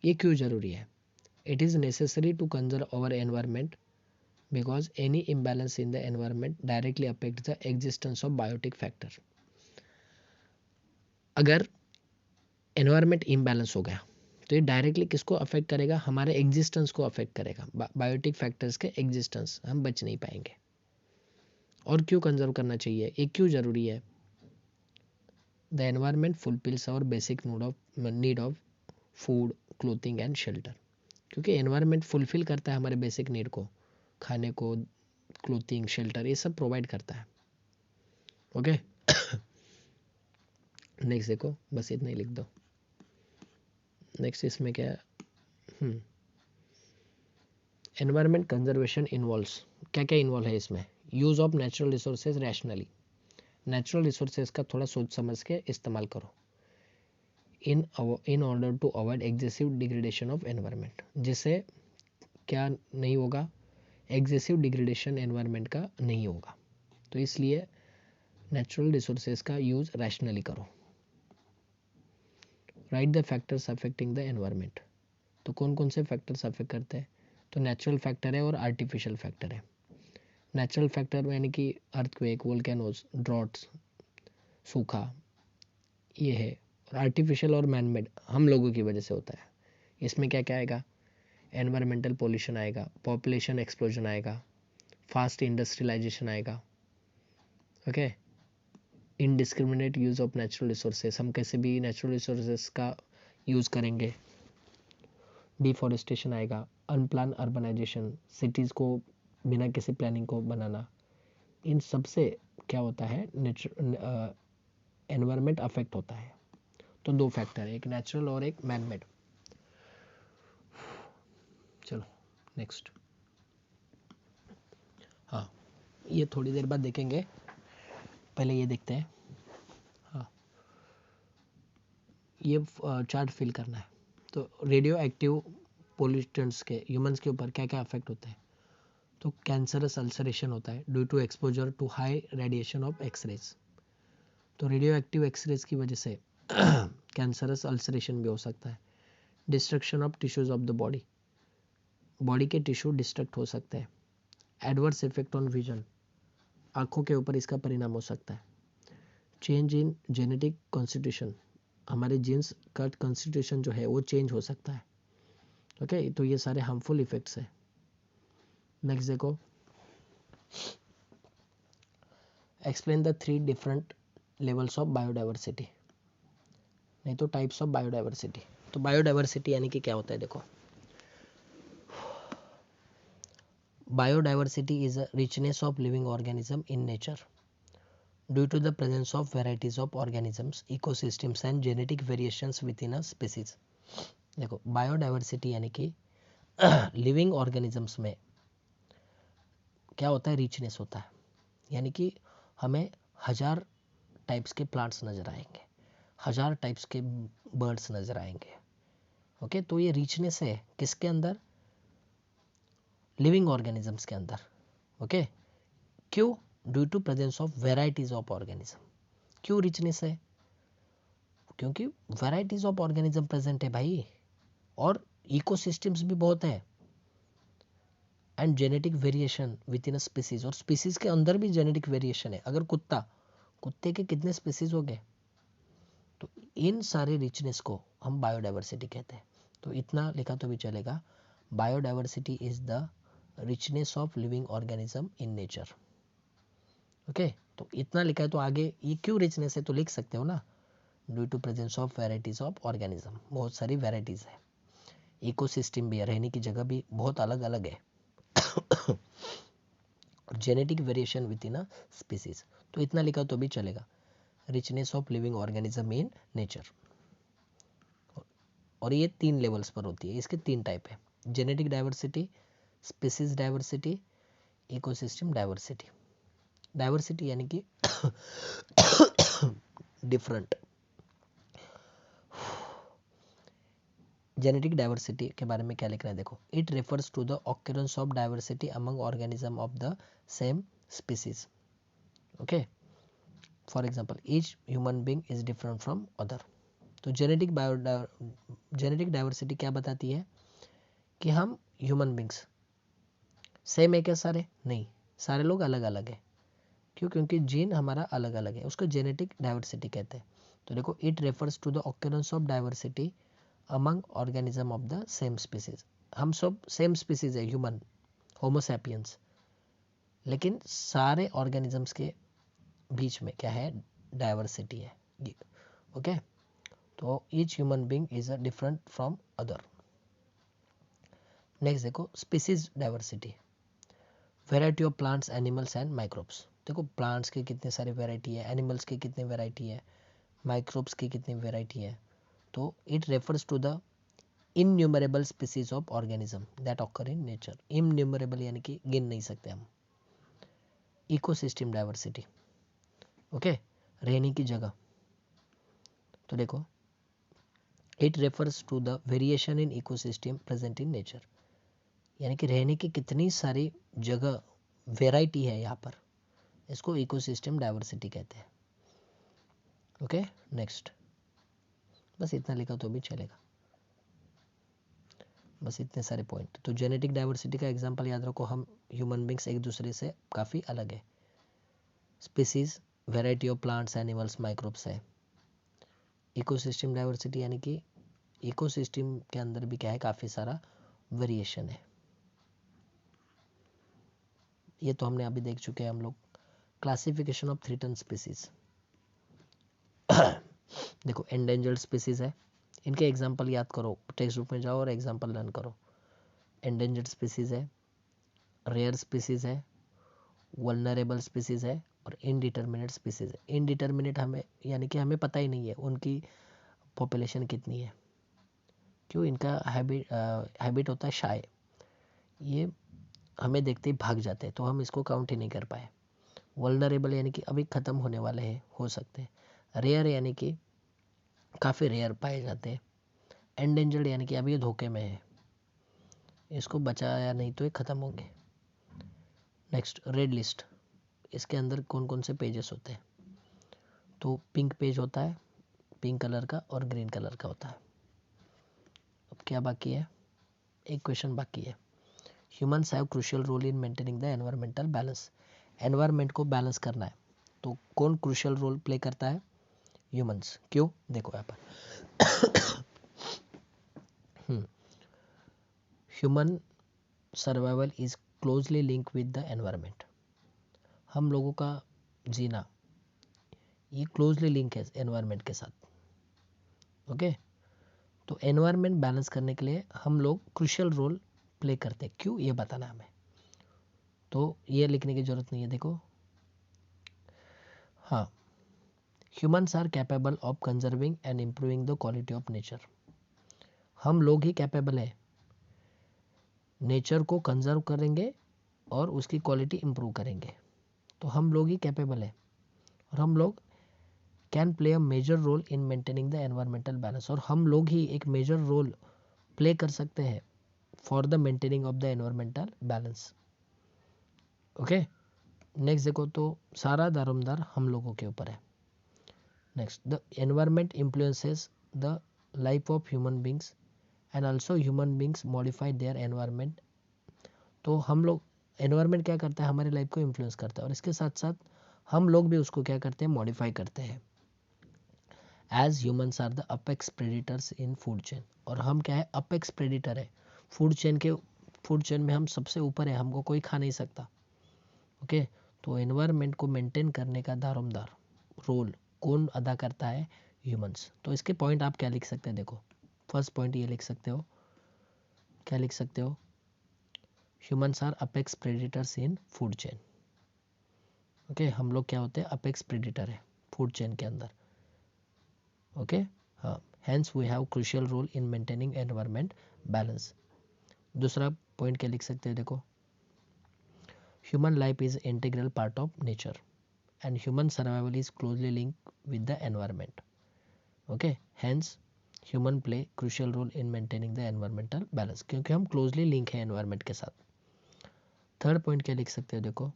ये क्यों ज़रूरी है? It is necessary to conserve our environment because any imbalance in the environment directly affect the existence of biotic factor. अगर एनवायरमेंट इम्बैलेंस हो गया तो ये डायरेक्टली किसको अफेक्ट करेगा, हमारे एग्जिस्टेंस को अफेक्ट करेगा, बायोटिक फैक्टर्स के एग्जिस्टेंस, हम बच नहीं पाएंगे। और क्यों कंजर्व करना चाहिए, ये क्यों जरूरी है? The environment fulfils our basic need of food, clothing and shelter. क्योंकि एनवायरमेंट फुलफिल करता है हमारे बेसिक नीड को, खाने को, क्लोथिंग, शेल्टर, ये सब प्रोवाइड करता है। ओके नेक्स्ट देखो, बस इतना ही लिख दो। नेक्स्ट इसमें क्या है, एनवायरमेंट कंजर्वेशन इन्वॉल्व्स, क्या क्या इन्वॉल्व है इसमें? Use of natural resources rationally, natural resources का थोड़ा सोच समझ के इस्तेमाल करो। In order to avoid excessive degradation of environment, जिससे क्या नहीं होगा, एग्जेसिव डिग्रेडेशन एनवायरमेंट का नहीं होगा। तो इसलिए नेचुरल रिसोर्सेज का यूज रैशनली करो। Right the factors affecting the environment, तो कौन कौन से फैक्टर्स अफेक्ट करते हैं? तो नेचुरल फैक्टर है और आर्टिफिशियल फैक्टर है। नेचुरल फैक्टर यानी कि अर्थक्वेक, वोल्केनोज, ड्रॉट्स, सूखा, ये है। और आर्टिफिशियल और मैनमेड हम लोगों की वजह से होता है। इसमें क्या क्या आएगा? एनवायरमेंटल पोल्यूशन आएगा, पॉपुलेशन एक्सप्लोजन आएगा, फास्ट इंडस्ट्रियलाइजेशन आएगा, okay, indiscriminate use of natural resources, हम कैसे भी नेचुरल रिसोर्सेज का यूज करेंगे, डिफॉरेस्टेशन आएगा, अनप्लान अर्बनाइजेशन, सिटीज को बिना किसी प्लानिंग को बनाना, इन सब से क्या होता है, एनवायरमेंट अफेक्ट होता है। तो दो फैक्टर है, एक नेचुरल और एक मैनमेड। चलो नेक्स्ट, हाँ ये थोड़ी देर बाद देखेंगे, पहले ये देखते हैं। हाँ ये चार्ट फिल करना है। तो रेडियो एक्टिव पोल्यूटेंट्स के ह्यूमंस के ऊपर क्या क्या अफेक्ट होते हैं? तो कैंसरस अल्सरेशन होता है due to exposure to high radiation of x-rays. तो रेडियो एक्टिव एक्सरेज की वजह से कैंसरस अल्सरेशन भी हो सकता है। Destruction of tissues of the body, body के टिश्यू डिस्ट्रक्ट हो सकते हैं। एडवर्स इफेक्ट ऑन विजन, आंखों के ऊपर इसका परिणाम हो सकता है। चेंज इन जेनेटिक कॉन्स्टिट्यूशन, हमारे जीन्स का कॉन्स्टिट्यूशन जो है वो चेंज हो सकता है। ओके तो ये सारे हार्मफुल इफेक्ट्स हैं। नेक्स्ट देखो, explain the 3 different levels of biodiversity, नहीं तो टाइप्स ऑफ बायोडाइवर्सिटी। तो बायोडाइवर्सिटी यानी कि क्या होता है, देखो biodiversity is a richness of living organism in nature due to the presence of varieties of organisms, ecosystems and genetic variations within a species. देखो बायोडाइवर्सिटी यानी कि लिविंग ऑर्गेनिजम्स में क्या होता है, रिचनेस होता है, यानी कि हमें 1000 टाइप्स के प्लांट्स नजर आएंगे, 1000 टाइप्स के बर्ड्स नजर आएंगे। ओके तो ये रिचनेस है किसके अंदर, लिविंग ऑर्गेनिजम्स के अंदर। ओके क्यों, due to presence of varieties of organism. क्यों रिचनेस है, क्योंकि वेराइटीज ऑफ ऑर्गेनिज्म प्रेजेंट है भाई, और इकोसिस्टम्स भी बहुत है, and genetic variation with in a species, और स्पीसीज के अंदर भी जेनेटिक वेरिएशन है। अगर कुत्ते के कितने स्पीसीज हो गए, तो इन सारे रिचनेस को हम बायोडाइवर्सिटी कहते हैं। तो इतना लिखा तो भी चलेगा, biodiversity is the richness of living organism in nature. Okay तो इतना लिखा है, तो आगे ये क्यों रिचनेस है तो लिख सकते हो ना, due to presence of varieties of organism, बहुत सारी वेराइटीज है, इकोसिस्टम भी है, रहने की जगह भी बहुत अलग अलग है, और genetic variation with in a species. तो इतना लिखा तो भी चलेगा, richness of living organism in nature. और ये 3 लेवल्स पर होती है, इसके 3 टाइप है, genetic diversity, species diversity, ecosystem diversity. Diversity यानी कि डिफरेंट। जेनेटिक डाइवर्सिटी के बारे में क्या लिख रहा है, देखो it refers to the occurrence of diversity among organism of the same species. Okay for example each human being is different from other. तो जेनेटिक डाइवर्सिटी क्या बताती है कि हम ह्यूमन बींग्स सेम है क्या सारे? नहीं, सारे लोग अलग अलग है। क्यों? क्योंकि जीन हमारा अलग अलग है, उसको जेनेटिक डाइवर्सिटी कहते हैं। तो देखो, it refers to the occurrence of diversity among organism of the same species. हम सब सेम स्पीसीज है, ह्यूमन, होमोसैपियंस, लेकिन सारे ऑर्गेनिजम्स के बीच में क्या है? डाइवर्सिटी है। ओके, तो each human being is a different from other. Next देखो, species diversity, variety of plants, animals and microbes. देखो, प्लांट्स की कितने सारे वेराइटी है, एनिमल्स की कितनी वेराइटी है, माइक्रोब्स की कितनी वेराइटी है। तो it refers to the innumerable species of organism that occur in nature. Innumerable यानी कि गिन नहीं सकते हम। इकोसिस्टम डाइवर्सिटी, ओके, रहने की जगह। तो देखो, it refers to the variation in ecosystem present in nature, यानी कि रहने की कितनी सारी जगह, वेराइटी है यहाँ पर, इसको इकोसिस्टम डाइवर्सिटी कहते हैं। ओके, नेक्स्ट, बस इतना लिखा तो भी चलेगा, बस इतने सारे पॉइंट। तो जेनेटिक डाइवर्सिटी का एग्जांपल याद रखो, हम ह्यूमन बींग्स एक दूसरे से काफ़ी अलग है। Species, variety of plants, animals, microbes है। इकोसिस्टम डाइवर्सिटी यानी कि इकोसिस्टम के अंदर भी क्या है? काफ़ी सारा वेरिएशन है। ये तो हमने अभी देख चुके हैं हम लोग। क्लासिफिकेशन ऑफ थ्रेटन स्पीसीज, देखो, एंडेंजर्ड स्पीसीज है, इनके एग्जांपल याद करो, टेक्स्ट बुक में जाओ और एग्जांपल लर्न करो। एंडेंजर्ड स्पीसीज है, रेयर स्पीसीज है, वल्नरेबल स्पीसीज है, और इनडिटर्मिनेट स्पीसीज है। इनडिटर्मिनेट हमें, यानी कि हमें पता ही नहीं है उनकी पॉपुलेशन कितनी है। क्यों? इनका हैबिट होता है शाय, ये हमें देखते ही भाग जाते हैं, तो हम इसको काउंट ही नहीं कर पाए। वल्नरेबल यानी कि अभी ख़त्म होने वाले हैं, हो सकते हैं। रेयर यानी कि काफ़ी रेयर पाए जाते हैं। एंडेंजर्ड यानी कि अभी ये धोखे में है, इसको बचाया नहीं तो ये ख़त्म होंगे। नेक्स्ट, रेड लिस्ट, इसके अंदर कौन कौन से पेजेस होते हैं? तो पिंक पेज होता है, पिंक कलर का, और ग्रीन कलर का होता है। अब क्या बाकी है? एक क्वेश्चन बाकी है। Humans have crucial role in maintaining the environmental balance. Environment को बैलेंस करना है, तो कौन क्रूशियल रोल प्ले करता है? ह्यूमंस। क्यों? देखो यहाँ पर, human survival is closely link with the environment. हम लोगों का जीना ये क्लोजली लिंक है एनवायरमेंट के साथ। ओके, तो एनवायरमेंट बैलेंस करने के लिए हम लोग क्रूशियल रोल प्ले करते हैं। क्यों? ये बताना हमें, तो ये लिखने की जरूरत नहीं है। देखो, हाँ, humans are capable of conserving and improving the quality of nature. हम लोग ही कैपेबल है, नेचर को कंजर्व करेंगे और उसकी क्वालिटी इम्प्रूव करेंगे, तो हम लोग ही कैपेबल है। और हम लोग can play a major role in maintaining the environmental balance, और हम लोग ही एक मेजर रोल प्ले कर सकते हैं for the maintaining of the environmental balance. Okay, next देखो, तो सारा दारोमदार हम लोगों के ऊपर है। Next, the environment influences the life of human beings and also human beings modify their environment. तो हम लोग, एनवायरमेंट क्या करता है? हमारी लाइफ को इन्फ्लुएंस करता है, और इसके साथ साथ हम लोग भी उसको क्या करते हैं? मॉडिफाई करते हैं। As humans are the apex predators in food chain, और हम क्या है? अपेक्स प्रेडिटर है फूड चेन में हम सबसे ऊपर है, हमको कोई खा नहीं सकता। ओके, तो एनवायरमेंट को मेंटेन करने का दारोमदार रोल कौन अदा करता है? ह्यूमंस। तो इसके पॉइंट आप क्या लिख सकते हैं? देखो, फर्स्ट पॉइंट ये लिख सकते हो, क्या लिख सकते हो? Humans are apex predators in food chain. Okay, हम लोग क्या होते हैं? अपेक्स प्रेडिटर है फूड चेन के अंदर। ओके, हाँ, hence we have crucial role in maintaining environment balance. दूसरा पॉइंट क्या लिख सकते हैं? देखो, human life is integral part of nature and human survival is closely link with the environment. Okay, hence human play crucial role in maintaining the environmental balance, क्योंकि हम closely link है environment के साथ। थर्ड पॉइंट क्या लिख सकते हो? देखो,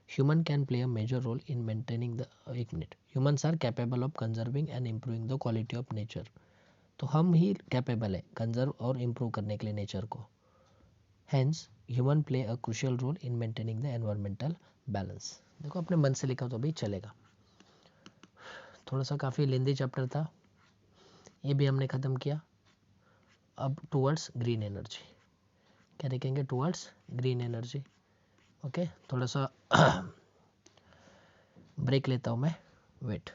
human can play a major role in maintaining the, एक मिनट, humans are capable of conserving and improving the quality of nature. तो हम ही कैपेबल है कंजर्व और इम्प्रूव करने के लिए नेचर को। Hence human play a crucial role in maintaining the environmental balance. देखो अपने मन से लिखा तो भी चलेगा। थोड़ा सा काफ़ी लेंदी चैप्टर था, ये भी हमने ख़त्म किया। अब टुवर्ड्स ग्रीन एनर्जी, क्या देखेंगे? Towards green energy. ओके, थोड़ा सा ब्रेक लेता हूँ मैं, वेट।